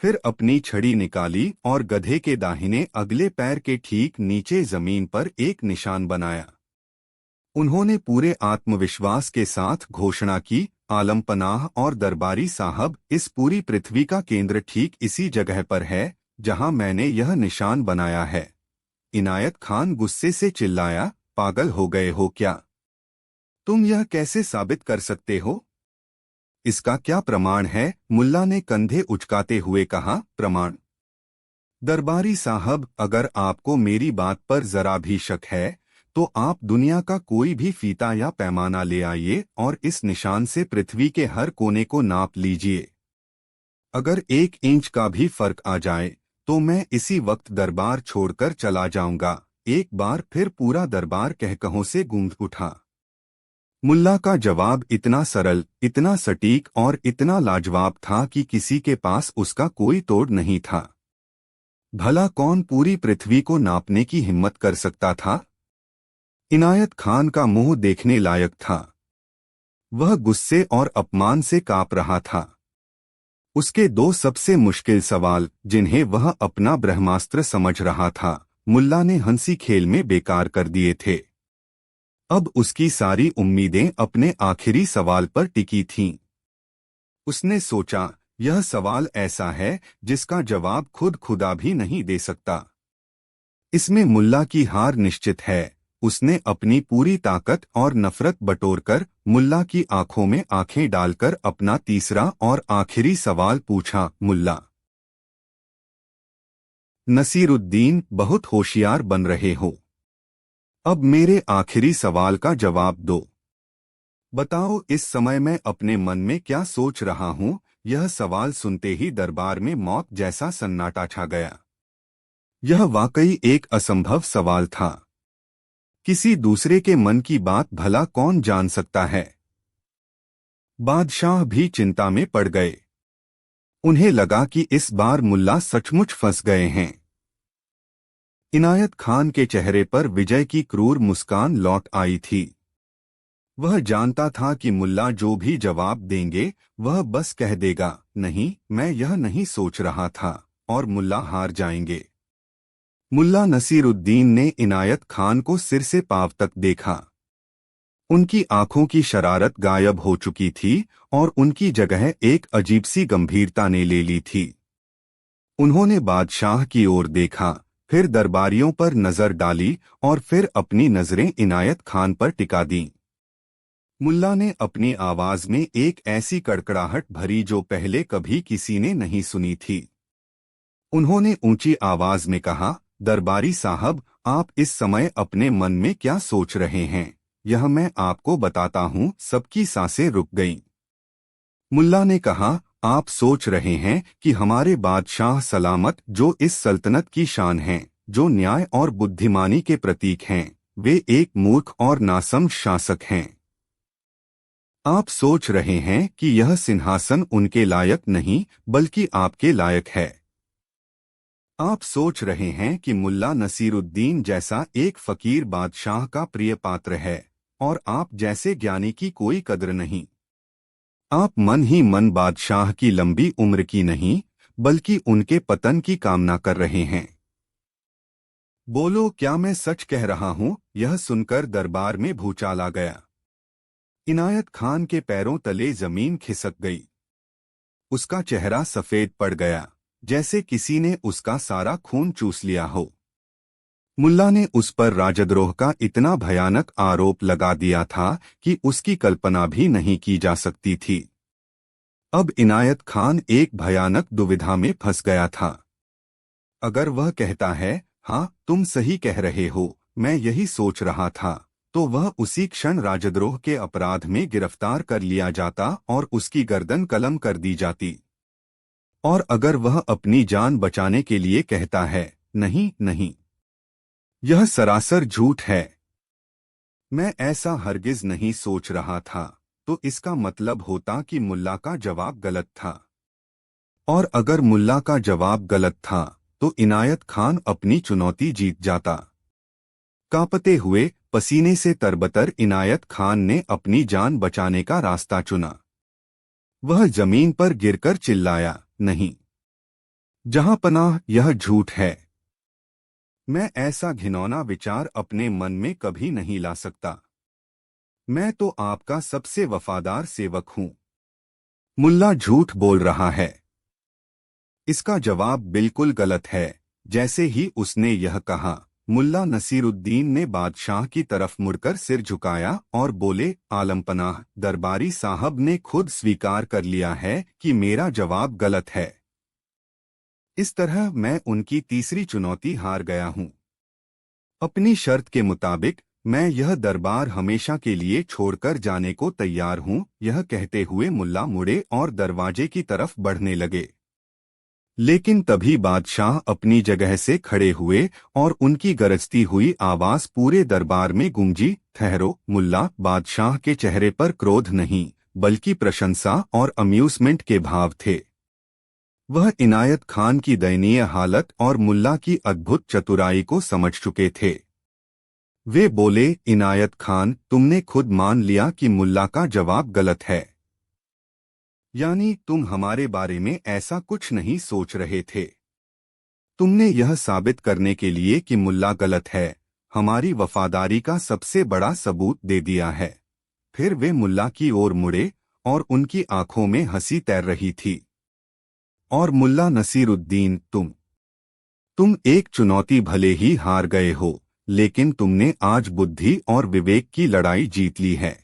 फिर अपनी छड़ी निकाली और गधे के दाहिने अगले पैर के ठीक नीचे जमीन पर एक निशान बनाया। उन्होंने पूरे आत्मविश्वास के साथ घोषणा की, आलम पनाह और दरबारी साहब, इस पूरी पृथ्वी का केंद्र ठीक इसी जगह पर है जहां मैंने यह निशान बनाया है। इनायत खान गुस्से से चिल्लाया, पागल हो गए हो क्या? तुम यह कैसे साबित कर सकते हो? इसका क्या प्रमाण है? मुल्ला ने कंधे उचकाते हुए कहा, प्रमाण? दरबारी साहब, अगर आपको मेरी बात पर जरा भी शक है तो आप दुनिया का कोई भी फीता या पैमाना ले आइए और इस निशान से पृथ्वी के हर कोने को नाप लीजिए। अगर 1 इंच का भी फर्क आ जाए तो मैं इसी वक्त दरबार छोड़कर चला जाऊंगा। एक बार फिर पूरा दरबार कहकहों से गूंज उठा। मुल्ला का जवाब इतना सरल, इतना सटीक और इतना लाजवाब था कि किसी के पास उसका कोई तोड़ नहीं था। भला कौन पूरी पृथ्वी को नापने की हिम्मत कर सकता था? इनायत खान का मुंह देखने लायक था। वह गुस्से और अपमान से कांप रहा था। उसके 2 सबसे मुश्किल सवाल, जिन्हें वह अपना ब्रह्मास्त्र समझ रहा था, मुल्ला ने हंसी खेल में बेकार कर दिए थे। अब उसकी सारी उम्मीदें अपने आखिरी सवाल पर टिकी थीं। उसने सोचा, यह सवाल ऐसा है जिसका जवाब खुद खुदा भी नहीं दे सकता। इसमें मुल्ला की हार निश्चित है। उसने अपनी पूरी ताकत और नफरत बटोरकर मुल्ला की आंखों में आंखें डालकर अपना तीसरा और आखिरी सवाल पूछा, मुल्ला नसीरुद्दीन, बहुत होशियार बन रहे हो। अब मेरे आखिरी सवाल का जवाब दो। बताओ, इस समय मैं अपने मन में क्या सोच रहा हूँ? यह सवाल सुनते ही दरबार में मौत जैसा सन्नाटा छा गया। यह वाकई एक असंभव सवाल था। किसी दूसरे के मन की बात भला कौन जान सकता है? बादशाह भी चिंता में पड़ गए। उन्हें लगा कि इस बार मुल्ला सचमुच फंस गए हैं। इनायत खान के चेहरे पर विजय की क्रूर मुस्कान लौट आई थी। वह जानता था कि मुल्ला जो भी जवाब देंगे वह बस कह देगा, नहीं, मैं यह नहीं सोच रहा था, और मुल्ला हार जाएंगे। मुल्ला नसीरुद्दीन ने इनायत खान को सिर से पांव तक देखा। उनकी आंखों की शरारत गायब हो चुकी थी और उनकी जगह एक अजीब सी गंभीरता ने ले ली थी। उन्होंने बादशाह की ओर देखा, फिर दरबारियों पर नजर डाली और फिर अपनी नजरें इनायत खान पर टिका दीं। मुल्ला ने अपनी आवाज में एक ऐसी कड़कड़ाहट भरी जो पहले कभी किसी ने नहीं सुनी थी। उन्होंने ऊंची आवाज में कहा, दरबारी साहब, आप इस समय अपने मन में क्या सोच रहे हैं? यह मैं आपको बताता हूँ। सबकी सांसें रुक गईं। मुल्ला ने कहा, आप सोच रहे हैं कि हमारे बादशाह सलामत, जो इस सल्तनत की शान हैं, जो न्याय और बुद्धिमानी के प्रतीक हैं, वे एक मूर्ख और नासमझ शासक हैं। आप सोच रहे हैं कि यह सिंहासन उनके लायक नहीं बल्कि आपके लायक है। आप सोच रहे हैं कि मुल्ला नसीरुद्दीन जैसा एक फकीर बादशाह का प्रिय पात्र है और आप जैसे ज्ञानी की कोई कद्र नहीं। आप मन ही मन बादशाह की लंबी उम्र की नहीं बल्कि उनके पतन की कामना कर रहे हैं। बोलो, क्या मैं सच कह रहा हूं? यह सुनकर दरबार में भूचाल आ गया। इनायत खान के पैरों तले जमीन खिसक गई। उसका चेहरा सफेद पड़ गया, जैसे किसी ने उसका सारा खून चूस लिया हो। मुल्ला ने उस पर राजद्रोह का इतना भयानक आरोप लगा दिया था कि उसकी कल्पना भी नहीं की जा सकती थी। अब इनायत खान एक भयानक दुविधा में फंस गया था। अगर वह कहता है, हाँ, तुम सही कह रहे हो, मैं यही सोच रहा था, तो वह उसी क्षण राजद्रोह के अपराध में गिरफ्तार कर लिया जाता और उसकी गर्दन कलम कर दी जाती। और अगर वह अपनी जान बचाने के लिए कहता है, नहीं नहीं, यह सरासर झूठ है, मैं ऐसा हरगिज नहीं सोच रहा था। तो इसका मतलब होता कि मुल्ला का जवाब गलत था। और अगर मुल्ला का जवाब गलत था तो इनायत खान अपनी चुनौती जीत जाता। कांपते हुए, पसीने से तरबतर इनायत खान ने अपनी जान बचाने का रास्ता चुना। वह जमीन पर गिरकर चिल्लाया, नहीं, जहां पनाह यह झूठ है। मैं ऐसा घिनौना विचार अपने मन में कभी नहीं ला सकता। मैं तो आपका सबसे वफादार सेवक हूं। मुल्ला झूठ बोल रहा है। इसका जवाब बिल्कुल गलत है। जैसे ही उसने यह कहा, मुल्ला नसीरुद्दीन ने बादशाह की तरफ मुड़कर सिर झुकाया और बोले, आलमपनाह, दरबारी साहब ने खुद स्वीकार कर लिया है कि मेरा जवाब गलत है। इस तरह मैं उनकी तीसरी चुनौती हार गया हूं। अपनी शर्त के मुताबिक मैं यह दरबार हमेशा के लिए छोड़कर जाने को तैयार हूं। यह कहते हुए मुल्ला मुड़े और दरवाजे की तरफ बढ़ने लगे। लेकिन तभी बादशाह अपनी जगह से खड़े हुए और उनकी गरजती हुई आवाज पूरे दरबार में गूंजी, ठहरो मुल्ला। बादशाह के चेहरे पर क्रोध नहीं, बल्कि प्रशंसा और अम्यूजमेंट के भाव थे। वह इनायत खान की दयनीय हालत और मुल्ला की अद्भुत चतुराई को समझ चुके थे। वे बोले, इनायत खान, तुमने खुद मान लिया कि मुल्ला का जवाब गलत है। यानी तुम हमारे बारे में ऐसा कुछ नहीं सोच रहे थे। तुमने यह साबित करने के लिए कि मुल्ला गलत है, हमारी वफादारी का सबसे बड़ा सबूत दे दिया है। फिर वे मुल्ला की ओर मुड़े और उनकी आंखों में हंसी तैर रही थी। और मुल्ला नसीरुद्दीन, तुम एक चुनौती भले ही हार गए हो, लेकिन तुमने आज बुद्धि और विवेक की लड़ाई जीत ली है।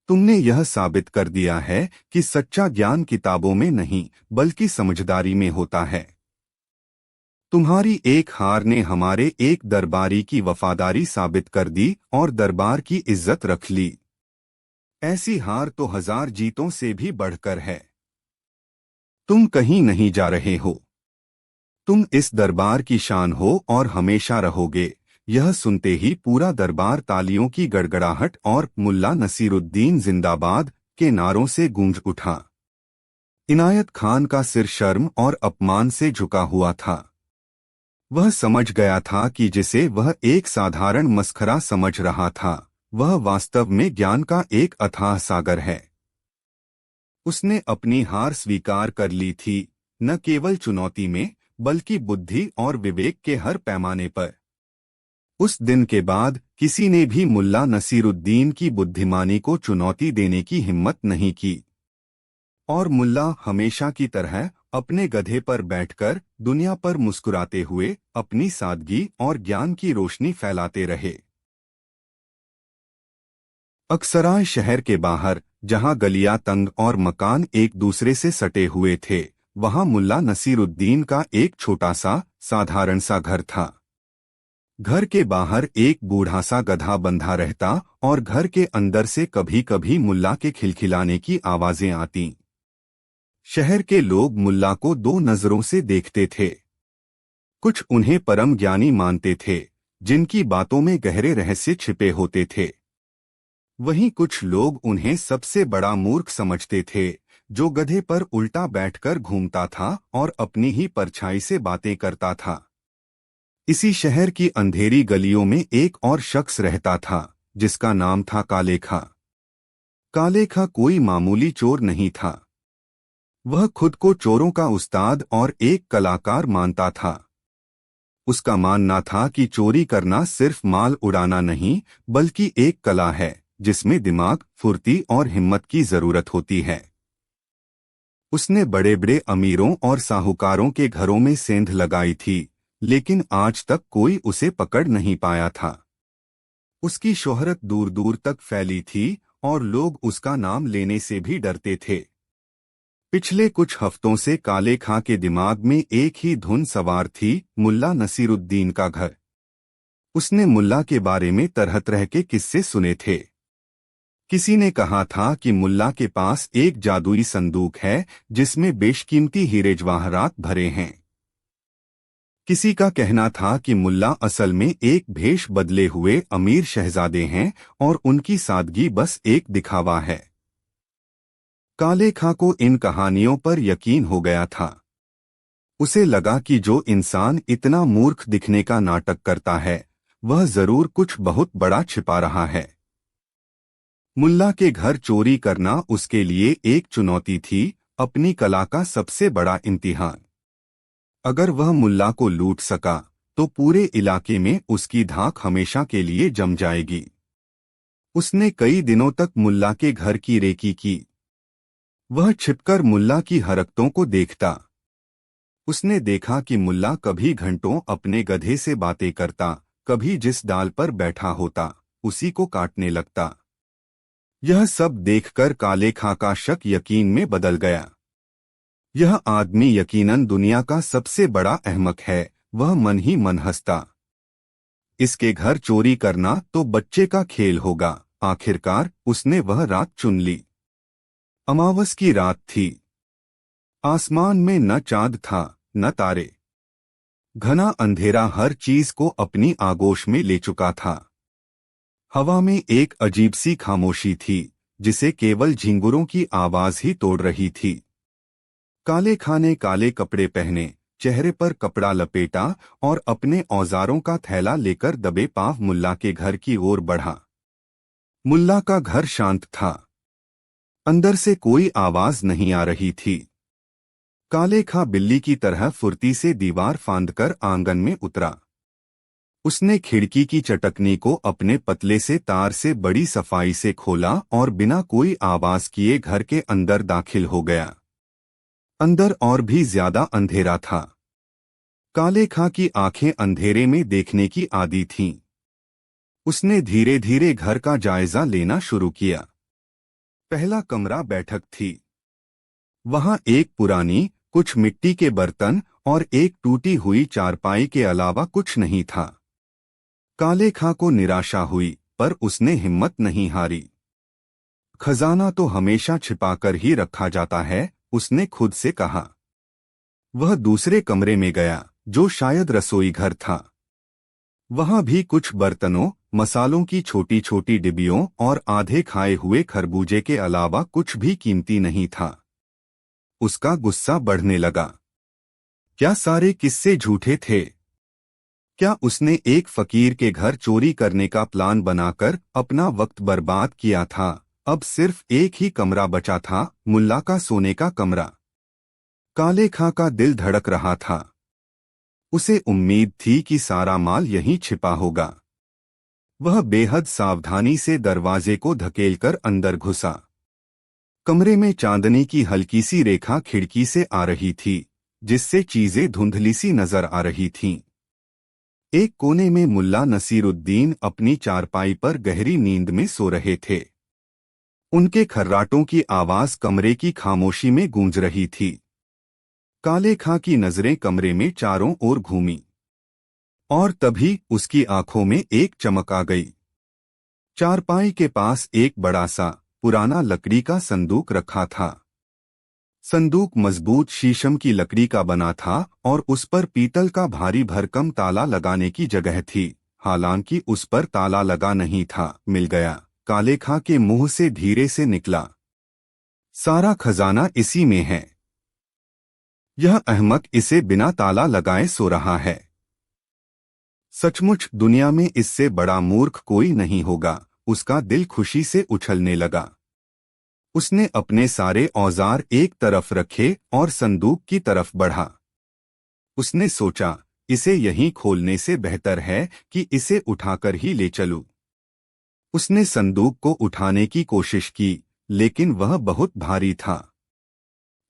तुमने यह साबित कर दिया है कि सच्चा ज्ञान किताबों में नहीं, बल्कि समझदारी में होता है। तुम्हारी एक हार ने हमारे एक दरबारी की वफादारी साबित कर दी और दरबार की इज्जत रख ली। ऐसी हार तो 1000 जीतों से भी बढ़कर है। तुम कहीं नहीं जा रहे हो। तुम इस दरबार की शान हो और हमेशा रहोगे। यह सुनते ही पूरा दरबार तालियों की गड़गड़ाहट और मुल्ला नसीरुद्दीन जिंदाबाद के नारों से गूंज उठा। इनायत खान का सिर शर्म और अपमान से झुका हुआ था। वह समझ गया था कि जिसे वह एक साधारण मस्खरा समझ रहा था, वह वास्तव में ज्ञान का एक अथाह सागर है। उसने अपनी हार स्वीकार कर ली थी, न केवल चुनौती में, बल्कि बुद्धि और विवेक के हर पैमाने पर। उस दिन के बाद किसी ने भी मुल्ला नसीरुद्दीन की बुद्धिमानी को चुनौती देने की हिम्मत नहीं की। और मुल्ला हमेशा की तरह अपने गधे पर बैठकर दुनिया पर मुस्कुराते हुए अपनी सादगी और ज्ञान की रोशनी फैलाते रहे। अक्सराय शहर के बाहर, जहां गलियां तंग और मकान एक दूसरे से सटे हुए थे, वहां मुल्ला नसीरुद्दीन का एक छोटा सा साधारण सा घर था। घर के बाहर एक बूढ़ा सा गधा बंधा रहता और घर के अंदर से कभी कभी मुल्ला के खिलखिलाने की आवाजें आतीं। शहर के लोग मुल्ला को दो नजरों से देखते थे। कुछ उन्हें परम ज्ञानी मानते थे, जिनकी बातों में गहरे रहस्य छिपे होते थे। वहीं कुछ लोग उन्हें सबसे बड़ा मूर्ख समझते थे, जो गधे पर उल्टा बैठकर घूमता था और अपनी ही परछाई से बातें करता था। इसी शहर की अंधेरी गलियों में एक और शख्स रहता था, जिसका नाम था कालेखा। कालेखा कोई मामूली चोर नहीं था। वह खुद को चोरों का उस्ताद और एक कलाकार मानता था। उसका मानना था कि चोरी करना सिर्फ माल उड़ाना नहीं, बल्कि एक कला है जिसमें दिमाग, फुर्ती और हिम्मत की जरूरत होती है। उसने बड़े बड़े अमीरों और साहूकारों के घरों में सेंध लगाई थी, लेकिन आज तक कोई उसे पकड़ नहीं पाया था। उसकी शोहरत दूर दूर तक फैली थी और लोग उसका नाम लेने से भी डरते थे। पिछले कुछ हफ्तों से काले खां के दिमाग में एक ही धुन सवार थी, मुल्ला नसीरुद्दीन का घर। उसने मुल्ला के बारे में तरह तरह के किस्से सुने थे। किसी ने कहा था कि मुल्ला के पास एक जादुई संदूक है, जिसमें बेशकीमती हीरे जवाहरात भरे हैं। किसी का कहना था कि मुल्ला असल में एक भेष बदले हुए अमीर शहजादे हैं और उनकी सादगी बस एक दिखावा है। काले खां को इन कहानियों पर यकीन हो गया था। उसे लगा कि जो इंसान इतना मूर्ख दिखने का नाटक करता है वह जरूर कुछ बहुत बड़ा छिपा रहा है। मुल्ला के घर चोरी करना उसके लिए एक चुनौती थी, अपनी कला का सबसे बड़ा इम्तिहान। अगर वह मुल्ला को लूट सका तो पूरे इलाके में उसकी धाक हमेशा के लिए जम जाएगी। उसने कई दिनों तक मुल्ला के घर की रेकी की। वह छिपकर मुल्ला की हरकतों को देखता। उसने देखा कि मुल्ला कभी घंटों अपने गधे से बातें करता, कभी जिस डाल पर बैठा होता उसी को काटने लगता। यह सब देखकर काले खां का शक यकीन में बदल गया। यह आदमी यकीनन दुनिया का सबसे बड़ा अहमक है, वह मन ही मन हंसता। इसके घर चोरी करना तो बच्चे का खेल होगा। आखिरकार उसने वह रात चुन ली। अमावस की रात थी। आसमान में न चांद था न तारे। घना अंधेरा हर चीज को अपनी आगोश में ले चुका था। हवा में एक अजीब सी खामोशी थी जिसे केवल झिंगुरों की आवाज ही तोड़ रही थी। काले खां ने काले कपड़े पहने, चेहरे पर कपड़ा लपेटा और अपने औजारों का थैला लेकर दबे पांव मुल्ला के घर की ओर बढ़ा। मुल्ला का घर शांत था। अंदर से कोई आवाज नहीं आ रही थी। काले खां बिल्ली की तरह फुर्ती से दीवार फांदकर आंगन में उतरा। उसने खिड़की की चटकनी को अपने पतले से तार से बड़ी सफाई से खोला और बिना कोई आवाज किए घर के अंदर दाखिल हो गया। अंदर और भी ज्यादा अंधेरा था। काले खां की आंखें अंधेरे में देखने की आदी थीं। उसने धीरे धीरे घर का जायजा लेना शुरू किया। पहला कमरा बैठक थी। वहां एक पुरानी, कुछ मिट्टी के बर्तन और एक टूटी हुई चारपाई के अलावा कुछ नहीं था। काले खां को निराशा हुई पर उसने हिम्मत नहीं हारी। खजाना तो हमेशा छिपाकर ही रखा जाता है, उसने खुद से कहा। वह दूसरे कमरे में गया जो शायद रसोई घर था। वहां भी कुछ बर्तनों, मसालों की छोटी छोटी डिब्बियों और आधे खाए हुए खरबूजे के अलावा कुछ भी कीमती नहीं था। उसका गुस्सा बढ़ने लगा। क्या सारे किस्से झूठे थे? क्या उसने एक फकीर के घर चोरी करने का प्लान बनाकर अपना वक्त बर्बाद किया था? अब सिर्फ एक ही कमरा बचा था, मुल्ला का सोने का कमरा। काले खां का दिल धड़क रहा था। उसे उम्मीद थी कि सारा माल यहीं छिपा होगा। वह बेहद सावधानी से दरवाजे को धकेलकर अंदर घुसा। कमरे में चांदनी की हल्की सी रेखा खिड़की से आ रही थी, जिससे चीजें धुंधली सी नजर आ रही थीं। एक कोने में मुल्ला नसीरुद्दीन अपनी चारपाई पर गहरी नींद में सो रहे थे। उनके खर्राटों की आवाज कमरे की खामोशी में गूंज रही थी। काले खां की नजरें कमरे में चारों ओर घूमीं। और तभी उसकी आंखों में एक चमक आ गई। चारपाई के पास एक बड़ा सा, पुराना लकड़ी का संदूक रखा था। संदूक मजबूत शीशम की लकड़ी का बना था और उस पर पीतल का भारी भरकम ताला लगाने की जगह थी। हालांकि उस पर ताला लगा नहीं था। मिल गया, काले खां के मुंह से धीरे से निकला। सारा खजाना इसी में है। यह अहमक इसे बिना ताला लगाए सो रहा है। सचमुच दुनिया में इससे बड़ा मूर्ख कोई नहीं होगा। उसका दिल खुशी से उछलने लगा। उसने अपने सारे औजार एक तरफ रखे और संदूक की तरफ बढ़ा। उसने सोचा, इसे यहीं खोलने से बेहतर है कि इसे उठाकर ही ले चलूं। उसने संदूक को उठाने की कोशिश की, लेकिन वह बहुत भारी था।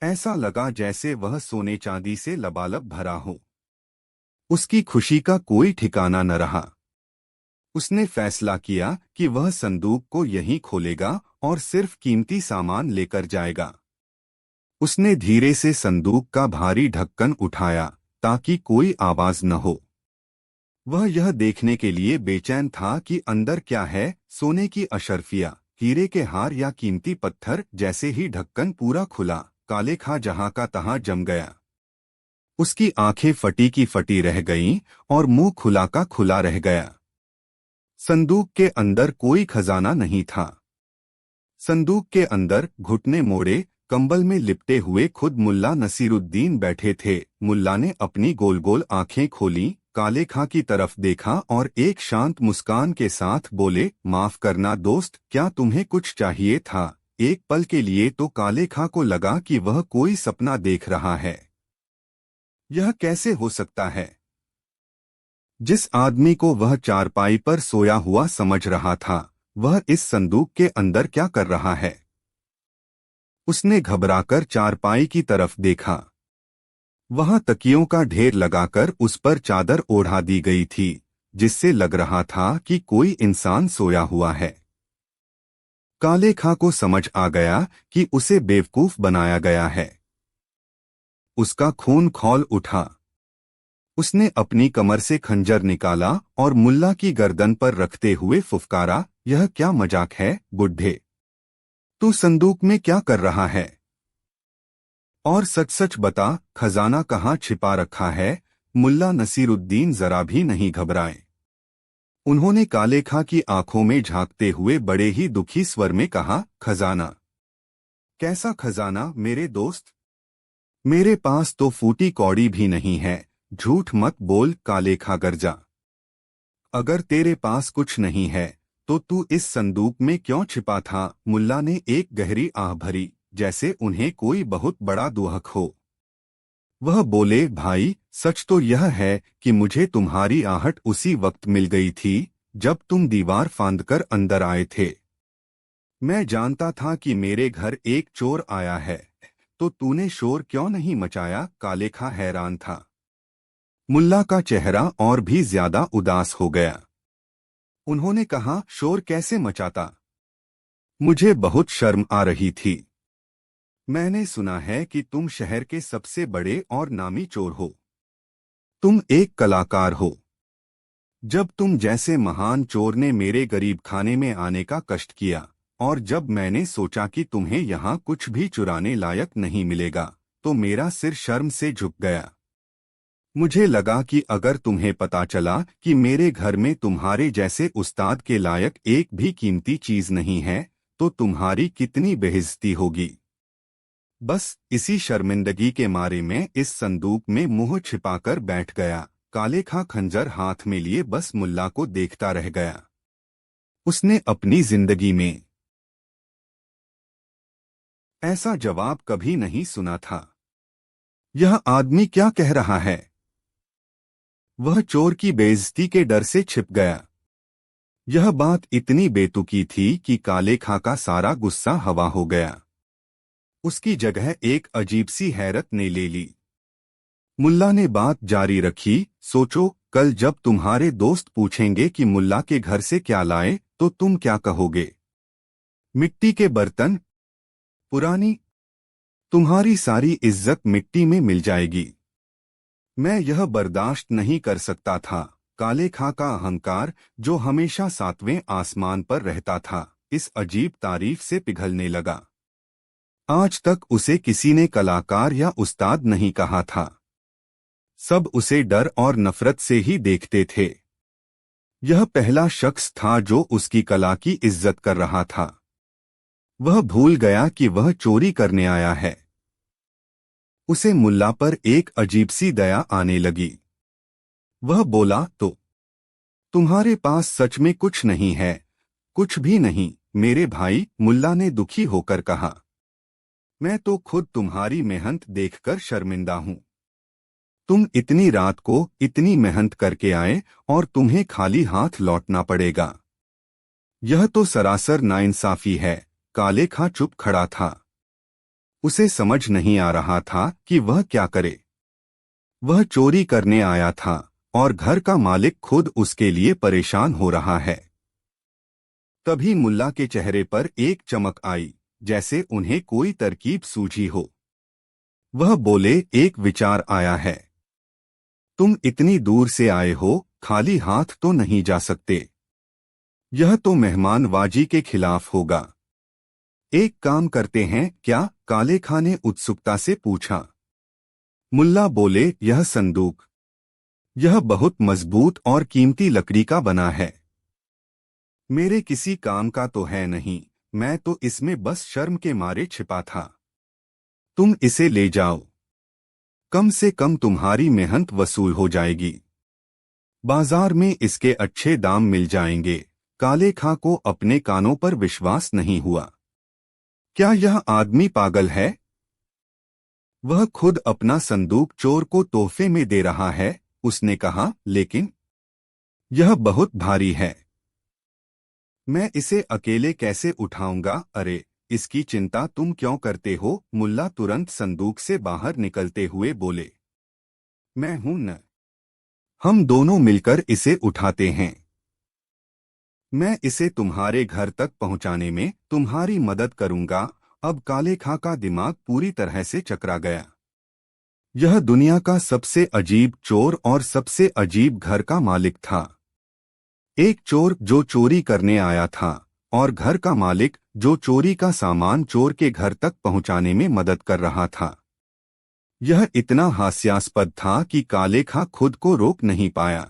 ऐसा लगा जैसे वह सोने चांदी से लबालब भरा हो। उसकी खुशी का कोई ठिकाना न रहा। उसने फैसला किया कि वह संदूक को यहीं खोलेगा और सिर्फ कीमती सामान लेकर जाएगा। उसने धीरे से संदूक का भारी ढक्कन उठाया ताकि कोई आवाज न हो। वह यह देखने के लिए बेचैन था कि अंदर क्या है, सोने की अशर्फिया, हीरे के हार या कीमती पत्थर। जैसे ही ढक्कन पूरा खुला, काले खां जहां का तहां जम गया। उसकी आंखें फटी की फटी रह गईं और मुंह खुला का खुला रह गया। संदूक के अंदर कोई खजाना नहीं था। संदूक के अंदर घुटने मोड़े, कंबल में लिपटे हुए खुद मुल्ला नसीरुद्दीन बैठे थे। मुल्ला ने अपनी गोल गोल आंखें खोलीं, काले खां की तरफ देखा और एक शांत मुस्कान के साथ बोले, माफ करना दोस्त, क्या तुम्हें कुछ चाहिए था? एक पल के लिए तो काले खां को लगा कि वह कोई सपना देख रहा है। यह कैसे हो सकता है? जिस आदमी को वह चारपाई पर सोया हुआ समझ रहा था, वह इस संदूक के अंदर क्या कर रहा है? उसने घबराकर चारपाई की तरफ देखा। वहां तकियों का ढेर लगाकर उस पर चादर ओढ़ा दी गई थी, जिससे लग रहा था कि कोई इंसान सोया हुआ है। काले खां को समझ आ गया कि उसे बेवकूफ बनाया गया है। उसका खून खौल उठा। उसने अपनी कमर से खंजर निकाला और मुल्ला की गर्दन पर रखते हुए फुफकारा, यह क्या मजाक है बुड्ढे? तू संदूक में क्या कर रहा है? और सच सच बता, खजाना कहाँ छिपा रखा है? मुल्ला नसीरुद्दीन जरा भी नहीं घबराए। उन्होंने काले खां की आंखों में झांकते हुए बड़े ही दुखी स्वर में कहा, खजाना? कैसा खजाना मेरे दोस्त? मेरे पास तो फूटी कौड़ी भी नहीं है। झूठ मत बोल, काले खां गरजा। अगर तेरे पास कुछ नहीं है तो तू इस संदूक में क्यों छिपा था? मुल्ला ने एक गहरी आह भरी, जैसे उन्हें कोई बहुत बड़ा दुहक हो। वह बोले, भाई, सच तो यह है कि मुझे तुम्हारी आहट उसी वक्त मिल गई थी जब तुम दीवार फांदकर अंदर आए थे। मैं जानता था कि मेरे घर एक चोर आया है, तो तूने शोर क्यों नहीं मचाया? काले खां हैरान था। मुल्ला का चेहरा और भी ज्यादा उदास हो गया। उन्होंने कहा, शोर कैसे मचाता? मुझे बहुत शर्म आ रही थी। मैंने सुना है कि तुम शहर के सबसे बड़े और नामी चोर हो। तुम एक कलाकार हो। जब तुम जैसे महान चोर ने मेरे गरीब खाने में आने का कष्ट किया, और जब मैंने सोचा कि तुम्हें यहाँ कुछ भी चुराने लायक नहीं मिलेगा, तो मेरा सिर शर्म से झुक गया। मुझे लगा कि अगर तुम्हें पता चला कि मेरे घर में तुम्हारे जैसे उस्ताद के लायक एक भी कीमती चीज नहीं है, तो तुम्हारी कितनी बेइज्जती होगी। बस इसी शर्मिंदगी के मारे में इस संदूक में मुंह छिपाकर बैठ गया। काले खां खंजर हाथ में लिए बस मुल्ला को देखता रह गया। उसने अपनी जिंदगी में ऐसा जवाब कभी नहीं सुना था। यह आदमी क्या कह रहा है? वह चोर की बेइज्जती के डर से छिप गया। यह बात इतनी बेतुकी थी कि काले खां का सारा गुस्सा हवा हो गया। उसकी जगह एक अजीब सी हैरत ने ले ली। मुल्ला ने बात जारी रखी, सोचो, कल जब तुम्हारे दोस्त पूछेंगे कि मुल्ला के घर से क्या लाए, तो तुम क्या कहोगे? मिट्टी के बर्तन? पुरानी? तुम्हारी सारी इज्जत मिट्टी में मिल जाएगी। मैं यह बर्दाश्त नहीं कर सकता था। काले खां का अहंकार, जो हमेशा सातवें आसमान पर रहता था, इस अजीब तारीफ से पिघलने लगा। आज तक उसे किसी ने कलाकार या उस्ताद नहीं कहा था। सब उसे डर और नफरत से ही देखते थे। यह पहला शख्स था जो उसकी कला की इज्जत कर रहा था। वह भूल गया कि वह चोरी करने आया है। उसे मुल्ला पर एक अजीब सी दया आने लगी। वह बोला, तो तुम्हारे पास सच में कुछ नहीं है? कुछ भी नहीं मेरे भाई, मुल्ला ने दुखी होकर कहा। मैं तो खुद तुम्हारी मेहनत देखकर शर्मिंदा हूं। तुम इतनी रात को इतनी मेहनत करके आए और तुम्हें खाली हाथ लौटना पड़ेगा। यह तो सरासर नाइंसाफी है। काले खां चुप खड़ा था। उसे समझ नहीं आ रहा था कि वह क्या करे। वह चोरी करने आया था और घर का मालिक खुद उसके लिए परेशान हो रहा है। तभी मुल्ला के चेहरे पर एक चमक आई, जैसे उन्हें कोई तरकीब सूझी हो। वह बोले, एक विचार आया है। तुम इतनी दूर से आए हो, खाली हाथ तो नहीं जा सकते। यह तो मेहमानवाजी के खिलाफ होगा। एक काम करते हैं क्या? काले खां ने उत्सुकता से पूछा। मुल्ला बोले, यह संदूक, यह बहुत मजबूत और कीमती लकड़ी का बना है। मेरे किसी काम का तो है नहीं, मैं तो इसमें बस शर्म के मारे छिपा था। तुम इसे ले जाओ, कम से कम तुम्हारी मेहनत वसूल हो जाएगी। बाजार में इसके अच्छे दाम मिल जाएंगे। काले खां को अपने कानों पर विश्वास नहीं हुआ। क्या यह आदमी पागल है? वह खुद अपना संदूक चोर को तोहफे में दे रहा है, उसने कहा, लेकिन यह बहुत भारी है। मैं इसे अकेले कैसे उठाऊंगा? अरे, इसकी चिंता तुम क्यों करते हो? मुल्ला तुरंत संदूक से बाहर निकलते हुए बोले, मैं हूं न, हम दोनों मिलकर इसे उठाते हैं। मैं इसे तुम्हारे घर तक पहुंचाने में तुम्हारी मदद करूंगा। अब काले खां का दिमाग पूरी तरह से चकरा गया। यह दुनिया का सबसे अजीब चोर और सबसे अजीब घर का मालिक था। एक चोर जो चोरी करने आया था और घर का मालिक जो चोरी का सामान चोर के घर तक पहुंचाने में मदद कर रहा था। यह इतना हास्यास्पद था कि काले खां खुद को रोक नहीं पाया।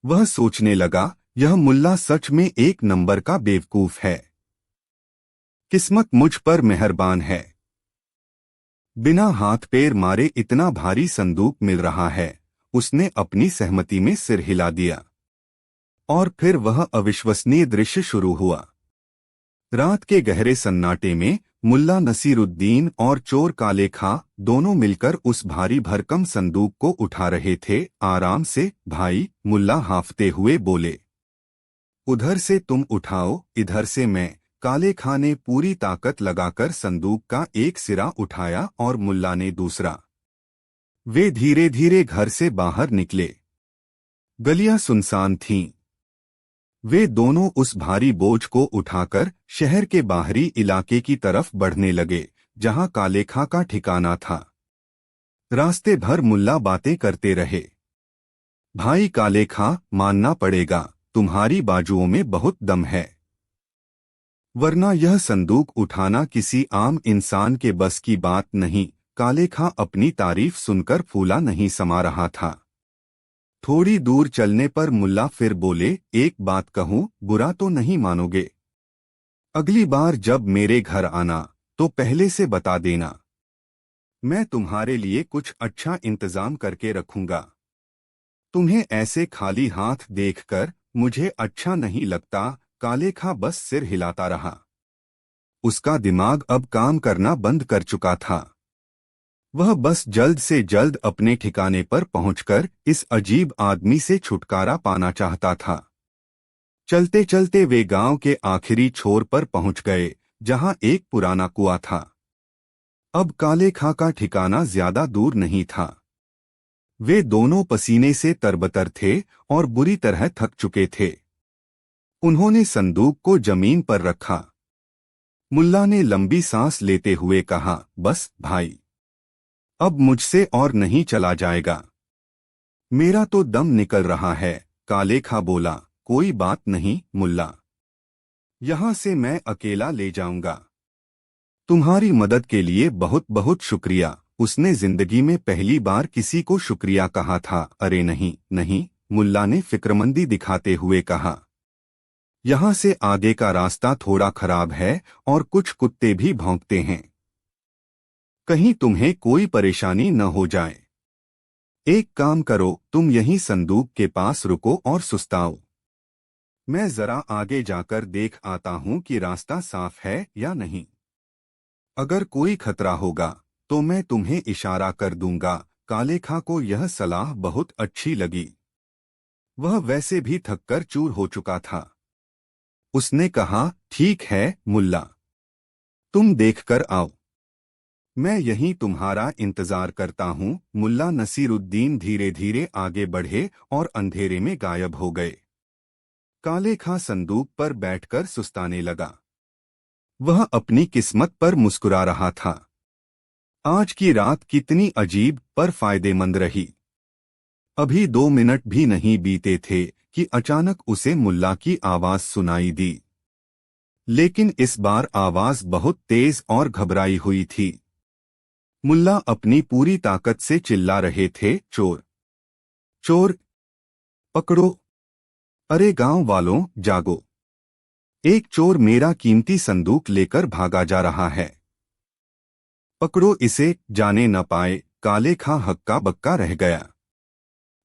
वह सोचने लगा, यह मुल्ला सच में एक नंबर का बेवकूफ है। किस्मत मुझ पर मेहरबान है। बिना हाथ पैर मारे इतना भारी संदूक मिल रहा है। उसने अपनी सहमति में सिर हिला दिया। और फिर वह अविश्वसनीय दृश्य शुरू हुआ। रात के गहरे सन्नाटे में मुल्ला नसीरुद्दीन और चोर काले खां दोनों मिलकर उस भारी भरकम संदूक को उठा रहे थे। आराम से भाई, मुल्ला हांफते हुए बोले, उधर से तुम उठाओ, इधर से मैं। काले खां ने पूरी ताकत लगाकर संदूक का एक सिरा उठाया और मुल्ला ने दूसरा। वे धीरे धीरे घर से बाहर निकले। गलियां सुनसान थीं। वे दोनों उस भारी बोझ को उठाकर शहर के बाहरी इलाके की तरफ बढ़ने लगे, जहां काले खां का ठिकाना था। रास्ते भर मुल्ला बातें करते रहे। भाई काले खां, मानना पड़ेगा, तुम्हारी बाजुओं में बहुत दम है, वरना यह संदूक उठाना किसी आम इंसान के बस की बात नहीं। काले खां अपनी तारीफ सुनकर फूला नहीं समा रहा था। थोड़ी दूर चलने पर मुल्ला फिर बोले, एक बात कहूं, बुरा तो नहीं मानोगे? अगली बार जब मेरे घर आना तो पहले से बता देना। मैं तुम्हारे लिए कुछ अच्छा इंतजाम करके रखूंगा। तुम्हें ऐसे खाली हाथ देखकर मुझे अच्छा नहीं लगता। काले खां बस सिर हिलाता रहा। उसका दिमाग अब काम करना बंद कर चुका था। वह बस जल्द से जल्द अपने ठिकाने पर पहुंचकर इस अजीब आदमी से छुटकारा पाना चाहता था। चलते चलते वे गांव के आखिरी छोर पर पहुंच गए, जहां एक पुराना कुआं था। अब काले खां का ठिकाना ज्यादा दूर नहीं था। वे दोनों पसीने से तरबतर थे और बुरी तरह थक चुके थे। उन्होंने संदूक को जमीन पर रखा। मुल्ला ने लंबी सांस लेते हुए कहा, बस भाई, अब मुझसे और नहीं चला जाएगा। मेरा तो दम निकल रहा है। काले खां बोला, कोई बात नहीं मुल्ला, यहां से मैं अकेला ले जाऊंगा। तुम्हारी मदद के लिए बहुत बहुत शुक्रिया। उसने जिंदगी में पहली बार किसी को शुक्रिया कहा था। अरे नहीं नहीं, मुल्ला ने फिक्रमंदी दिखाते हुए कहा, यहां से आगे का रास्ता थोड़ा खराब है और कुछ कुत्ते भी भौंकते हैं। कहीं तुम्हें कोई परेशानी न हो जाए। एक काम करो, तुम यहीं संदूक के पास रुको और सुस्ताओ। मैं जरा आगे जाकर देख आता हूं कि रास्ता साफ है या नहीं। अगर कोई खतरा होगा तो मैं तुम्हें इशारा कर दूंगा। काले खां को यह सलाह बहुत अच्छी लगी। वह वैसे भी थककर चूर हो चुका था। उसने कहा, ठीक है मुल्ला, तुम देखकर आओ, मैं यहीं तुम्हारा इंतजार करता हूं। मुल्ला नसीरुद्दीन धीरे धीरे आगे बढ़े और अंधेरे में गायब हो गए। काले खां संदूक पर बैठकर सुस्ताने लगा। वह अपनी किस्मत पर मुस्कुरा रहा था। आज की रात कितनी अजीब पर फायदेमंद रही। अभी 2 मिनट भी नहीं बीते थे कि अचानक उसे मुल्ला की आवाज सुनाई दी। लेकिन इस बार आवाज बहुत तेज और घबराई हुई थी। मुल्ला अपनी पूरी ताकत से चिल्ला रहे थे, चोर, चोर, पकड़ो। अरे गांव वालों, जागो। एक चोर मेरा कीमती संदूक लेकर भागा जा रहा है। पकड़ो इसे। जाने न पाए, काले खां हक्का बक्का रह गया।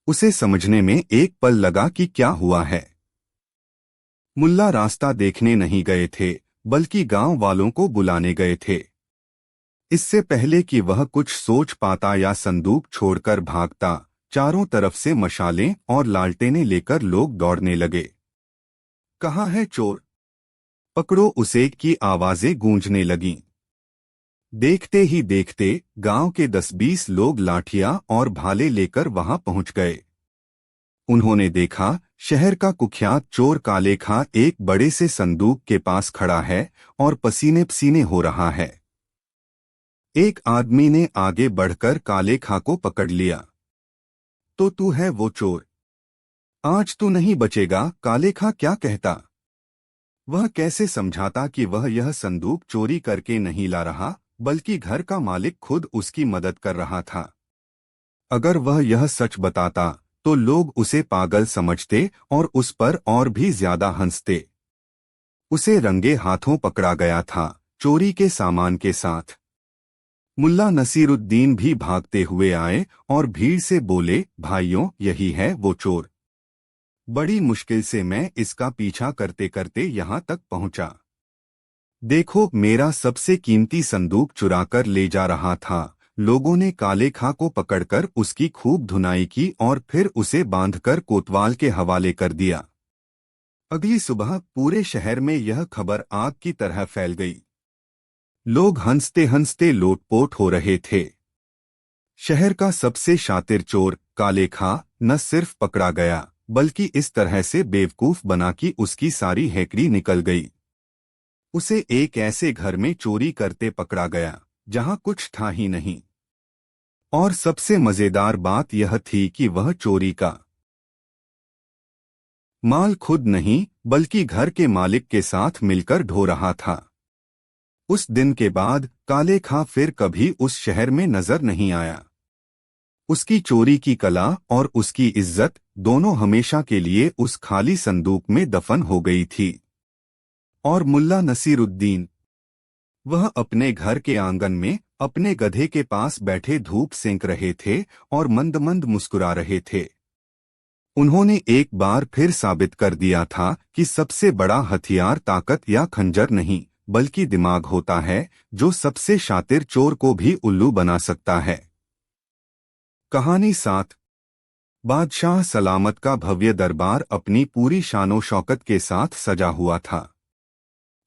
उसे समझने में एक पल लगा कि क्या हुआ है। मुल्ला रास्ता देखने नहीं गए थे, बल्कि गांव वालों को बुलाने गए थे। इससे पहले कि वह कुछ सोच पाता या संदूक छोड़कर भागता, चारों तरफ से मशालें और लालटेनें लेकर लोग दौड़ने लगे। कहाँ है चोर? पकड़ो उसे की आवाजें गूंजने लगीं। देखते ही देखते गांव के 10-20 लोग लाठियां और भाले लेकर वहां पहुंच गए। उन्होंने देखा, शहर का कुख्यात चोर काले खां एक बड़े से संदूक के पास खड़ा है और पसीने पसीने हो रहा है। एक आदमी ने आगे बढ़कर काले खां को पकड़ लिया। तो तू है वो चोर? आज तू नहीं बचेगा। काले खां क्या कहता? वह कैसे समझाता कि वह यह संदूक चोरी करके नहीं ला रहा, बल्कि घर का मालिक खुद उसकी मदद कर रहा था। अगर वह यह सच बताता तो लोग उसे पागल समझते और उस पर और भी ज्यादा हंसते। उसे रंगे हाथों पकड़ा गया था, चोरी के सामान के साथ। मुल्ला नसीरुद्दीन भी भागते हुए आए और भीड़ से बोले, भाइयों, यही है वो चोर। बड़ी मुश्किल से मैं इसका पीछा करते करते यहाँ तक पहुँचा। देखो, मेरा सबसे कीमती संदूक चुराकर ले जा रहा था। लोगों ने काले खां को पकड़कर उसकी खूब धुनाई की और फिर उसे बांधकर कोतवाल के हवाले कर दिया। अगली सुबह पूरे शहर में यह खबर आग की तरह फैल गई। लोग हंसते हंसते लोटपोट हो रहे थे। शहर का सबसे शातिर चोर काले खां न सिर्फ पकड़ा गया, बल्कि इस तरह से बेवकूफ बना कि उसकी सारी हैकड़ी निकल गई। उसे एक ऐसे घर में चोरी करते पकड़ा गया जहां कुछ था ही नहीं। और सबसे मजेदार बात यह थी कि वह चोरी का माल खुद नहीं, बल्कि घर के मालिक के साथ मिलकर ढो रहा था। उस दिन के बाद काले खां फिर कभी उस शहर में नजर नहीं आया। उसकी चोरी की कला और उसकी इज्जत दोनों हमेशा के लिए उस खाली संदूक में दफन हो गई थी। और मुल्ला नसीरुद्दीन, वह अपने घर के आंगन में अपने गधे के पास बैठे धूप सेंक रहे थे और मंद मंद मुस्कुरा रहे थे। उन्होंने एक बार फिर साबित कर दिया था कि सबसे बड़ा हथियार ताकत या खंजर नहीं, बल्कि दिमाग होता है, जो सबसे शातिर चोर को भी उल्लू बना सकता है। कहानी 7। बादशाह सलामत का भव्य दरबार अपनी पूरी शानो शौकत के साथ सजा हुआ था।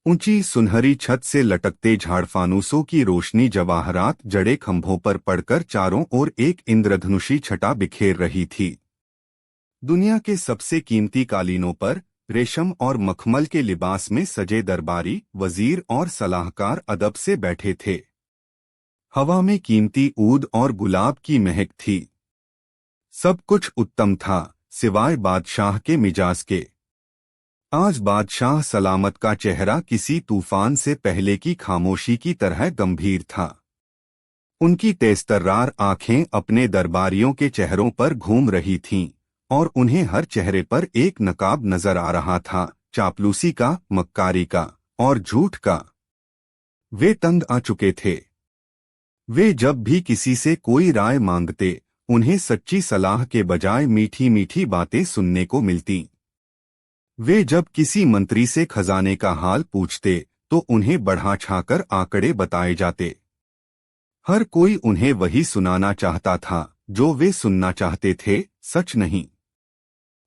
ऊंची सुनहरी छत से लटकते झाड़फानूसों की रोशनी जवाहरात जड़े खंभों पर पड़कर चारों ओर एक इंद्रधनुषी छटा बिखेर रही थी। दुनिया के सबसे कीमती कालीनों पर रेशम और मखमल के लिबास में सजे दरबारी, वजीर और सलाहकार अदब से बैठे थे। हवा में कीमती ऊद और गुलाब की महक थी। सब कुछ उत्तम था, सिवाय बादशाह के मिजाज के। आज बादशाह सलामत का चेहरा किसी तूफान से पहले की खामोशी की तरह गंभीर था। उनकी तेजतर्रार आंखें अपने दरबारियों के चेहरों पर घूम रही थीं, और उन्हें हर चेहरे पर एक नकाब नजर आ रहा था, चापलूसी का, मक्कारी का और झूठ का। वे तंग आ चुके थे। वे जब भी किसी से कोई राय मांगते, उन्हें सच्ची सलाह के बजाय मीठी मीठी बातें सुनने को मिलती। वे जब किसी मंत्री से खजाने का हाल पूछते, तो उन्हें बढ़ा छाकर आंकड़े बताए जाते। हर कोई उन्हें वही सुनाना चाहता था जो वे सुनना चाहते थे, सच नहीं।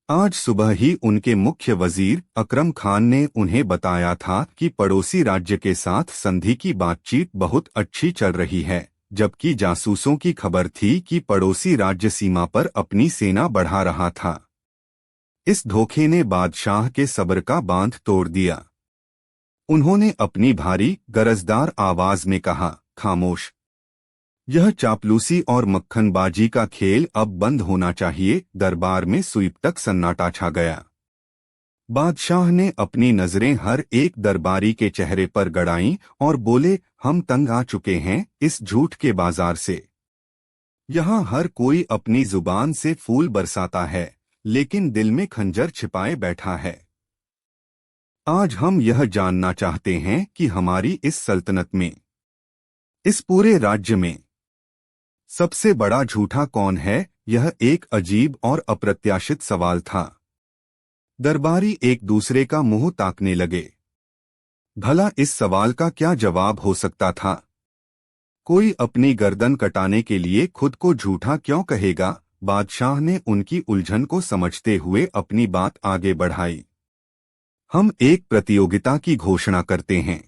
आज सुबह ही उनके मुख्य वजीर अकरम खान ने उन्हें बताया था कि पड़ोसी राज्य के साथ संधि की बातचीत बहुत अच्छी चल रही है, जबकि जासूसों की खबर थी कि पड़ोसी राज्य सीमा पर अपनी सेना बढ़ा रहा था। इस धोखे ने बादशाह के सब्र का बांध तोड़ दिया। उन्होंने अपनी भारी गरजदार आवाज में कहा, खामोश। यह चापलूसी और मक्खनबाजी का खेल अब बंद होना चाहिए। दरबार में सुईप तक सन्नाटा छा गया। बादशाह ने अपनी नजरें हर एक दरबारी के चेहरे पर गड़ाईं और बोले, हम तंग आ चुके हैं इस झूठ के बाजार से। यहाँ हर कोई अपनी जुबान से फूल बरसाता है, लेकिन दिल में खंजर छिपाए बैठा है। आज हम यह जानना चाहते हैं कि हमारी इस सल्तनत में, इस पूरे राज्य में सबसे बड़ा झूठा कौन है। यह एक अजीब और अप्रत्याशित सवाल था। दरबारी एक दूसरे का मुंह ताकने लगे। भला इस सवाल का क्या जवाब हो सकता था? कोई अपनी गर्दन कटाने के लिए खुद को झूठा क्यों कहेगा? बादशाह ने उनकी उलझन को समझते हुए अपनी बात आगे बढ़ाई। हम एक प्रतियोगिता की घोषणा करते हैं।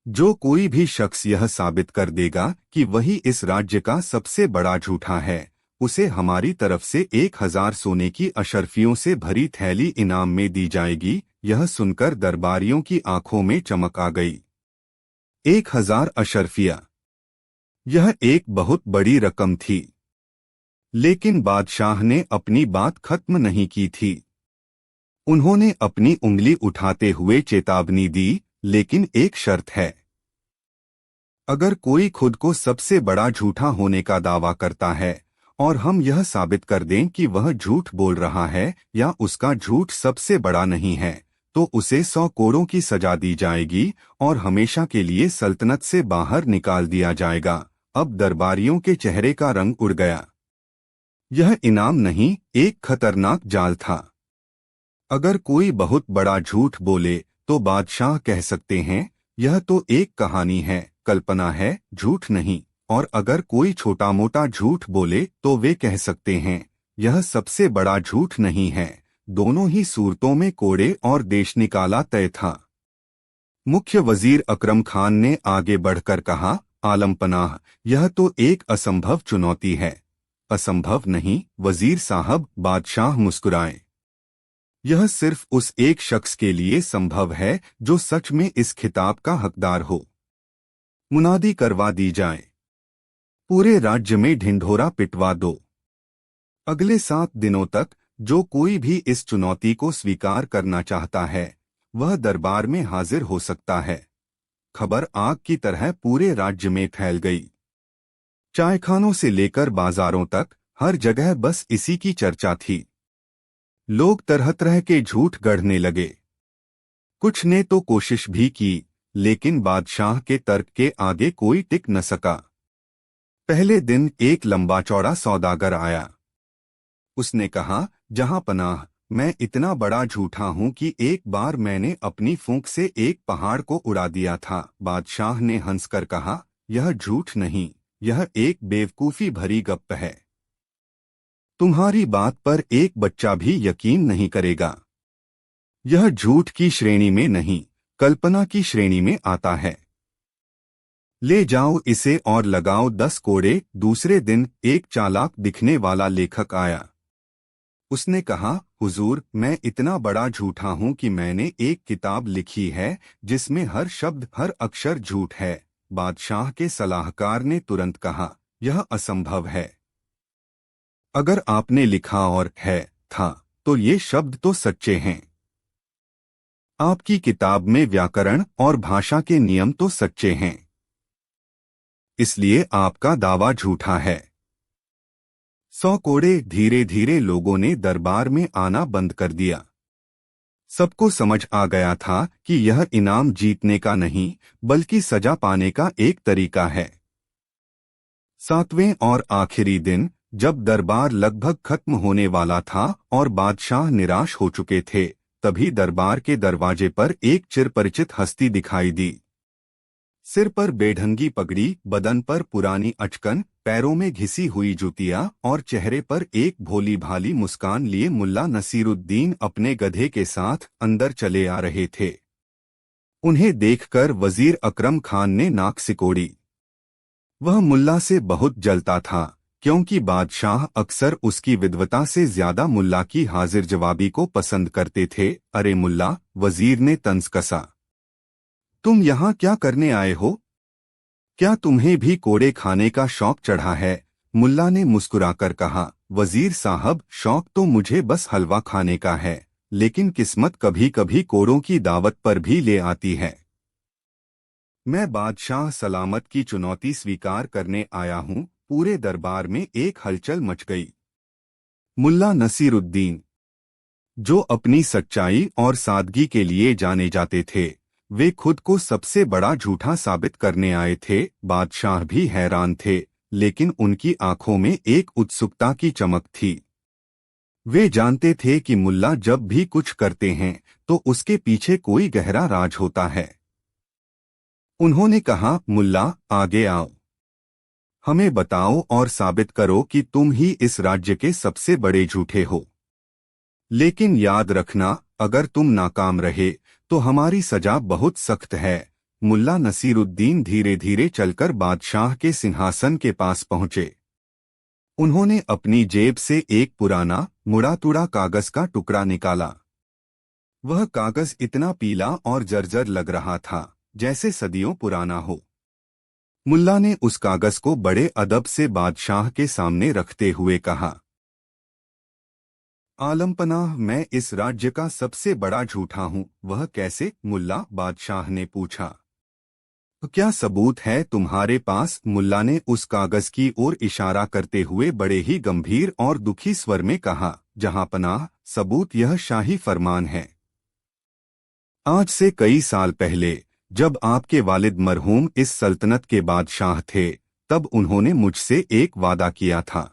जो कोई भी शख्स यह साबित कर देगा कि वही इस राज्य का सबसे बड़ा झूठा है, उसे हमारी तरफ से 1000 सोने की अशर्फियों से भरी थैली इनाम में दी जाएगी। यह सुनकर दरबारियों की आंखों में चमक आ गई। 1000 अशर्फिया, यह एक बहुत बड़ी रकम थी। लेकिन बादशाह ने अपनी बात खत्म नहीं की थी। उन्होंने अपनी उंगली उठाते हुए चेतावनी दी, लेकिन एक शर्त है। अगर कोई खुद को सबसे बड़ा झूठा होने का दावा करता है और हम यह साबित कर दें कि वह झूठ बोल रहा है या उसका झूठ सबसे बड़ा नहीं है, तो उसे 100 कोड़ों की सजा दी जाएगी और हमेशा के लिए सल्तनत से बाहर निकाल दिया जाएगा। अब दरबारियों के चेहरे का रंग उड़ गया। यह इनाम नहीं, एक खतरनाक जाल था। अगर कोई बहुत बड़ा झूठ बोले तो बादशाह कह सकते हैं, यह तो एक कहानी है, कल्पना है, झूठ नहीं। और अगर कोई छोटा मोटा झूठ बोले तो वे कह सकते हैं, यह सबसे बड़ा झूठ नहीं है। दोनों ही सूरतों में कोड़े और देश निकाला तय था। मुख्य वजीर अकरम खान ने आगे बढ़कर कहा, आलमपनाह, यह तो एक असंभव चुनौती है। असंभव नहीं वजीर साहब, बादशाह मुस्कुराए। यह सिर्फ उस एक शख्स के लिए संभव है जो सच में इस खिताब का हकदार हो। मुनादी करवा दी जाए। पूरे राज्य में ढिंढोरा पिटवा दो। अगले 7 दिनों तक जो कोई भी इस चुनौती को स्वीकार करना चाहता है, वह दरबार में हाजिर हो सकता है। खबर आग की तरह पूरे राज्य में फैल गई। चायखानों से लेकर बाजारों तक हर जगह बस इसी की चर्चा थी। लोग तरह तरह के झूठ गढ़ने लगे। कुछ ने तो कोशिश भी की, लेकिन बादशाह के तर्क के आगे कोई टिक न सका। पहले दिन एक लंबा चौड़ा सौदागर आया। उसने कहा, जहां पनाह, मैं इतना बड़ा झूठा हूं कि एक बार मैंने अपनी फूंक से एक पहाड़ को उड़ा दिया था। बादशाह ने हंसकर कहा, यह झूठ नहीं, यह एक बेवकूफी भरी गप्प है। तुम्हारी बात पर एक बच्चा भी यकीन नहीं करेगा। यह झूठ की श्रेणी में नहीं, कल्पना की श्रेणी में आता है। ले जाओ इसे और लगाओ 10 कोड़े। दूसरे दिन एक चालाक दिखने वाला लेखक आया। उसने कहा, हुजूर, मैं इतना बड़ा झूठा हूं कि मैंने एक किताब लिखी है जिसमें हर शब्द हर अक्षर झूठ है। बादशाह के सलाहकार ने तुरंत कहा, यह असंभव है। अगर आपने लिखा और है था तो ये शब्द तो सच्चे हैं। आपकी किताब में व्याकरण और भाषा के नियम तो सच्चे हैं, इसलिए आपका दावा झूठा है। 100 कोड़े। धीरे धीरे लोगों ने दरबार में आना बंद कर दिया। सबको समझ आ गया था कि यह इनाम जीतने का नहीं, बल्कि सजा पाने का एक तरीका है। 7वें और आखिरी दिन, जब दरबार लगभग खत्म होने वाला था और बादशाह निराश हो चुके थे, तभी दरबार के दरवाजे पर एक चिरपरिचित हस्ती दिखाई दी। सिर पर बेढंगी पगड़ी, बदन पर पुरानी अचकन, पैरों में घिसी हुई जूतियां और चेहरे पर एक भोली भाली मुस्कान लिए मुल्ला नसीरुद्दीन अपने गधे के साथ अंदर चले आ रहे थे। उन्हें देखकर वजीर अकरम खान ने नाक सिकोड़ी। वह मुल्ला से बहुत जलता था, क्योंकि बादशाह अक्सर उसकी विद्वता से ज्यादा मुल्ला की हाजिर जवाबी को पसंद करते थे। अरे मुल्ला, वजीर ने तंज कसा, तुम यहाँ क्या करने आए हो? क्या तुम्हें भी कोड़े खाने का शौक चढ़ा है? मुल्ला ने मुस्कुराकर कहा, वजीर साहब, शौक तो मुझे बस हलवा खाने का है, लेकिन किस्मत कभी कभी कोड़ों की दावत पर भी ले आती है। मैं बादशाह सलामत की चुनौती स्वीकार करने आया हूँ। पूरे दरबार में एक हलचल मच गई। मुल्ला नसीरुद्दीन, जो अपनी सच्चाई और सादगी के लिए जाने जाते थे, वे खुद को सबसे बड़ा झूठा साबित करने आए थे। बादशाह भी हैरान थे, लेकिन उनकी आंखों में एक उत्सुकता की चमक थी। वे जानते थे कि मुल्ला जब भी कुछ करते हैं तो उसके पीछे कोई गहरा राज होता है। उन्होंने कहा, मुल्ला, आगे आओ। हमें बताओ और साबित करो कि तुम ही इस राज्य के सबसे बड़े झूठे हो। लेकिन याद रखना, अगर तुम नाकाम रहे तो हमारी सजा बहुत सख्त है। मुल्ला नसीरुद्दीन धीरे धीरे चलकर बादशाह के सिंहासन के पास पहुंचे। उन्होंने अपनी जेब से एक पुराना मुड़ा तुड़ा कागज का टुकड़ा निकाला। वह कागज इतना पीला और जर्जर लग रहा था जैसे सदियों पुराना हो। मुल्ला ने उस कागज को बड़े अदब से बादशाह के सामने रखते हुए कहा, आलमपनाह, मैं इस राज्य का सबसे बड़ा झूठा हूँ। वह कैसे? मुल्ला बादशाह ने पूछा। तो क्या सबूत है तुम्हारे पास? मुल्ला ने उस कागज की ओर इशारा करते हुए बड़े ही गंभीर और दुखी स्वर में कहा, जहांपनाह, सबूत यह शाही फरमान है। आज से कई साल पहले जब आपके वालिद मरहूम इस सल्तनत के बादशाह थे, तब उन्होंने मुझसे एक वादा किया था।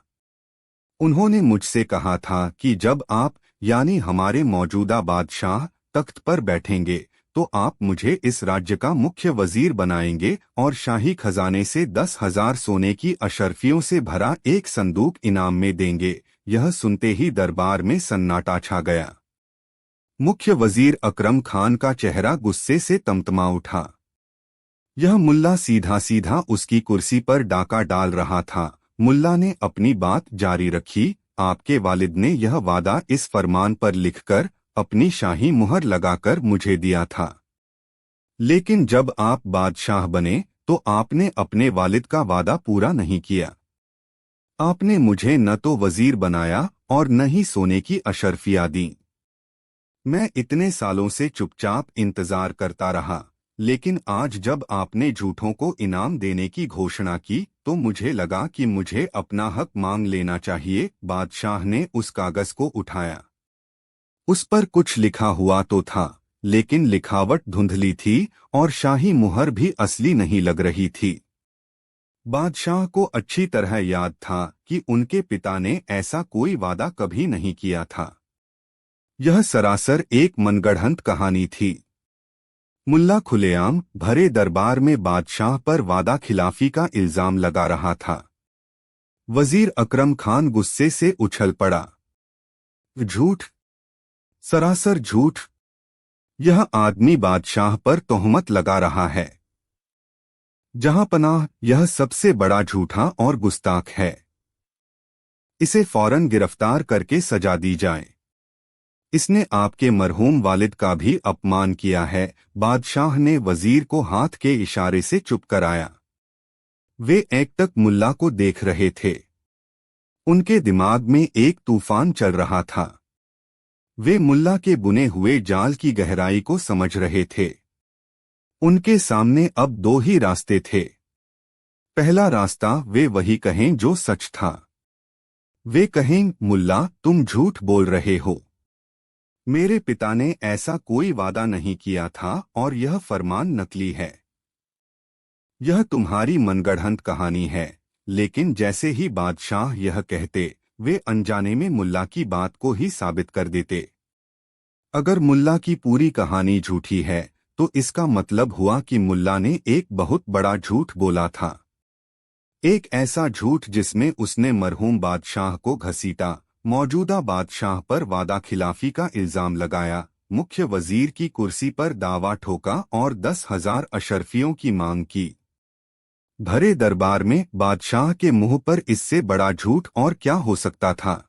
उन्होंने मुझसे कहा था कि जब आप यानी हमारे मौजूदा बादशाह तख्त पर बैठेंगे तो आप मुझे इस राज्य का मुख्य वजीर बनाएंगे और शाही खजाने से 10,000 सोने की अशर्फियों से भरा एक संदूक इनाम में देंगे। यह सुनते ही दरबार में सन्नाटा छा गया। मुख्य वजीर अकरम खान का चेहरा गुस्से से तमतमा उठा। यह मुल्ला सीधा सीधा उसकी कुर्सी पर डाका डाल रहा था। मुल्ला ने अपनी बात जारी रखी, आपके वालिद ने यह वादा इस फरमान पर लिखकर अपनी शाही मुहर लगाकर मुझे दिया था। लेकिन जब आप बादशाह बने तो आपने अपने वालिद का वादा पूरा नहीं किया। आपने मुझे न तो वजीर बनाया और न ही सोने की अशर्फियां दी। मैं इतने सालों से चुपचाप इंतजार करता रहा, लेकिन आज जब आपने झूठों को इनाम देने की घोषणा की तो मुझे लगा कि मुझे अपना हक मांग लेना चाहिए। बादशाह ने उस कागज को उठाया। उस पर कुछ लिखा हुआ तो था, लेकिन लिखावट धुंधली थी और शाही मुहर भी असली नहीं लग रही थी। बादशाह को अच्छी तरह याद था कि उनके पिता ने ऐसा कोई वादा कभी नहीं किया था। यह सरासर एक मनगढ़ंत कहानी थी। मुल्ला खुलेआम भरे दरबार में बादशाह पर वादा खिलाफी का इल्जाम लगा रहा था। वजीर अकरम खान गुस्से से उछल पड़ा। झूठ, सरासर झूठ। यह आदमी बादशाह पर तोहमत लगा रहा है। जहांपनाह, यह सबसे बड़ा झूठा और गुस्ताख है। इसे फौरन गिरफ्तार करके सजा दी जाए। इसने आपके मरहूम वालिद का भी अपमान किया है। बादशाह ने वजीर को हाथ के इशारे से चुप कराया। वे एकटक मुल्ला को देख रहे थे। उनके दिमाग में एक तूफान चल रहा था। वे मुल्ला के बुने हुए जाल की गहराई को समझ रहे थे। उनके सामने अब दो ही रास्ते थे। पहला रास्ता, वे वही कहें जो सच था। वे कहें, मुल्ला, तुम झूठ बोल रहे हो। मेरे पिता ने ऐसा कोई वादा नहीं किया था और यह फरमान नकली है। यह तुम्हारी मनगढ़ंत कहानी है। लेकिन जैसे ही बादशाह यह कहते, वे अनजाने में मुल्ला की बात को ही साबित कर देते। अगर मुल्ला की पूरी कहानी झूठी है तो इसका मतलब हुआ कि मुल्ला ने एक बहुत बड़ा झूठ बोला था। एक ऐसा झूठ जिसमें उसने मरहूम बादशाह को घसीटा, मौजूदा बादशाह पर वादा खिलाफी का इल्जाम लगाया, मुख्य वजीर की कुर्सी पर दावा ठोका और 10,000 अशर्फियों की मांग की। भरे दरबार में बादशाह के मुंह पर इससे बड़ा झूठ और क्या हो सकता था।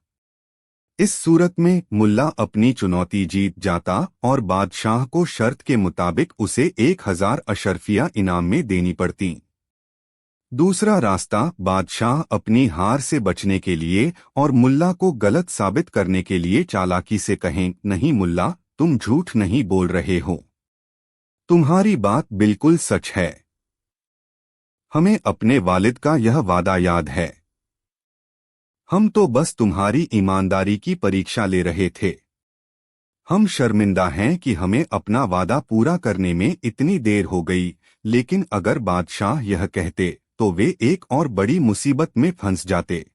इस सूरत में मुल्ला अपनी चुनौती जीत जाता और बादशाह को शर्त के मुताबिक उसे 1,000 अशर्फियां इनाम में देनी पड़ती। दूसरा रास्ता, बादशाह अपनी हार से बचने के लिए और मुल्ला को गलत साबित करने के लिए चालाकी से कहें, नहीं मुल्ला, तुम झूठ नहीं बोल रहे हो। तुम्हारी बात बिल्कुल सच है। हमें अपने वालिद का यह वादा याद है। हम तो बस तुम्हारी ईमानदारी की परीक्षा ले रहे थे। हम शर्मिंदा हैं कि हमें अपना वादा पूरा करने में इतनी देर हो गई, लेकिन अगर बादशाह यह कहते तो वे एक और बड़ी मुसीबत में फंस जाते।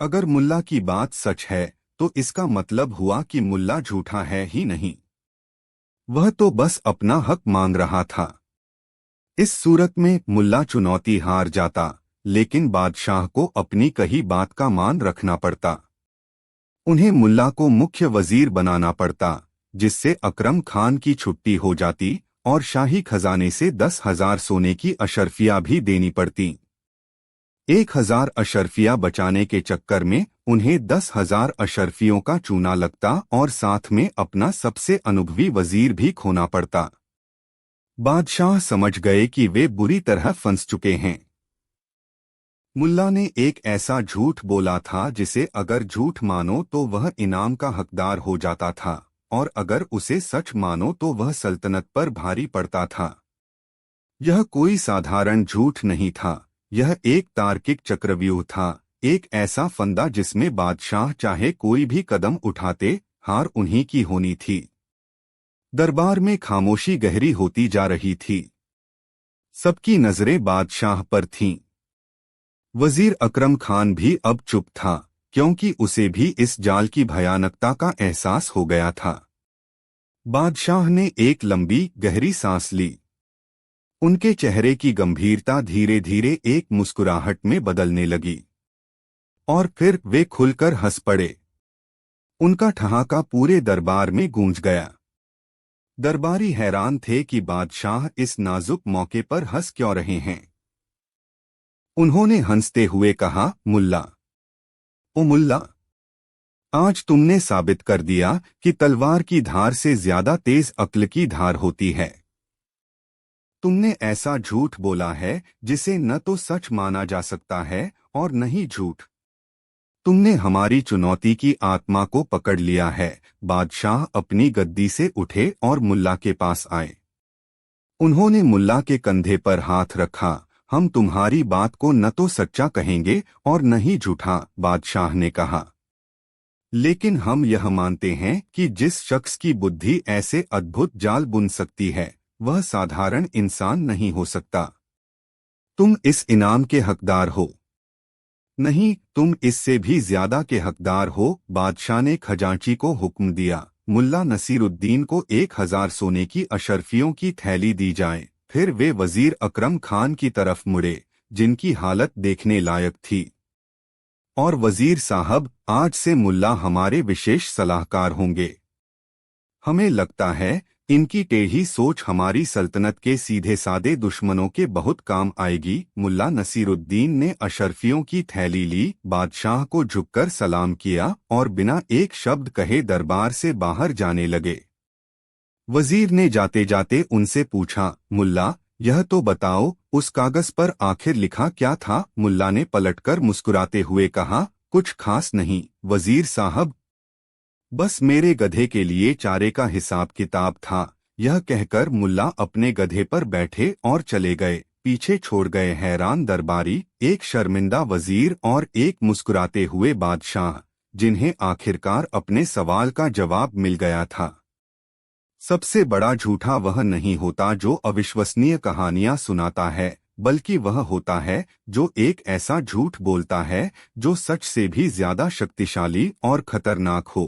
अगर मुल्ला की बात सच है तो इसका मतलब हुआ कि मुल्ला झूठा है ही नहीं, वह तो बस अपना हक मांग रहा था। इस सूरत में मुल्ला चुनौती हार जाता, लेकिन बादशाह को अपनी कही बात का मान रखना पड़ता। उन्हें मुल्ला को मुख्य वजीर बनाना पड़ता, जिससे अकरम खान की छुट्टी हो जाती और शाही खजाने से 10,000 सोने की अशर्फिया भी देनी पड़ती। 1,000 अशर्फिया बचाने के चक्कर में उन्हें 10,000 अशर्फियों का चूना लगता और साथ में अपना सबसे अनुभवी वजीर भी खोना पड़ता। बादशाह समझ गए कि वे बुरी तरह फंस चुके हैं। मुल्ला ने एक ऐसा झूठ बोला था जिसे अगर झूठ मानो तो वह इनाम का हकदार हो जाता था, और अगर उसे सच मानो तो वह सल्तनत पर भारी पड़ता था। यह कोई साधारण झूठ नहीं था, यह एक तार्किक चक्रव्यूह था, एक ऐसा फंदा जिसमें बादशाह चाहे कोई भी कदम उठाते, हार उन्हीं की होनी थी। दरबार में खामोशी गहरी होती जा रही थी। सबकी नजरें बादशाह पर थीं। वजीर अकरम खान भी अब चुप था, क्योंकि उसे भी इस जाल की भयानकता का एहसास हो गया था। बादशाह ने एक लंबी गहरी सांस ली। उनके चेहरे की गंभीरता धीरे धीरे एक मुस्कुराहट में बदलने लगी, और फिर वे खुलकर हंस पड़े। उनका ठहाका पूरे दरबार में गूंज गया। दरबारी हैरान थे कि बादशाह इस नाजुक मौके पर हंस क्यों रहे हैं। उन्होंने हंसते हुए कहा, मुल्ला, ओ मुल्ला, आज तुमने साबित कर दिया कि तलवार की धार से ज्यादा तेज अक्ल की धार होती है। तुमने ऐसा झूठ बोला है जिसे न तो सच माना जा सकता है और न ही झूठ। तुमने हमारी चुनौती की आत्मा को पकड़ लिया है। बादशाह अपनी गद्दी से उठे और मुल्ला के पास आए। उन्होंने मुल्ला के कंधे पर हाथ रखा। हम तुम्हारी बात को न तो सच्चा कहेंगे और न ही झूठा, बादशाह ने कहा, लेकिन हम यह मानते हैं कि जिस शख्स की बुद्धि ऐसे अद्भुत जाल बुन सकती है वह साधारण इंसान नहीं हो सकता। तुम इस इनाम के हकदार हो। नहीं, तुम इससे भी ज्यादा के हकदार हो। बादशाह ने खजांची को हुक्म दिया, मुल्ला नसीरुद्दीन को 1,000 सोने की अशर्फियों की थैली दी जाए। फिर वे वजीर अकरम खान की तरफ मुड़े, जिनकी हालत देखने लायक थी। और वजीर साहब, आज से मुल्ला हमारे विशेष सलाहकार होंगे। हमें लगता है इनकी टेढ़ी सोच हमारी सल्तनत के सीधे सादे दुश्मनों के बहुत काम आएगी। मुल्ला नसीरुद्दीन ने अशर्फियों की थैली ली, बादशाह को झुककर सलाम किया और बिना एक शब्द कहे दरबार से बाहर जाने लगे। वजीर ने जाते जाते उनसे पूछा, मुल्ला, यह तो बताओ, उस कागज पर आखिर लिखा क्या था? मुल्ला ने पलटकर मुस्कुराते हुए कहा, कुछ खास नहीं वजीर साहब, बस मेरे गधे के लिए चारे का हिसाब किताब था। यह कहकर मुल्ला अपने गधे पर बैठे और चले गए। पीछे छोड़ गए हैरान दरबारी, एक शर्मिंदा वजीर और एक मुस्कुराते हुए बादशाह, जिन्हें आखिरकार अपने सवाल का जवाब मिल गया था। सबसे बड़ा झूठा वह नहीं होता जो अविश्वसनीय कहानियां सुनाता है, बल्कि वह होता है जो एक ऐसा झूठ बोलता है जो सच से भी ज्यादा शक्तिशाली और खतरनाक हो।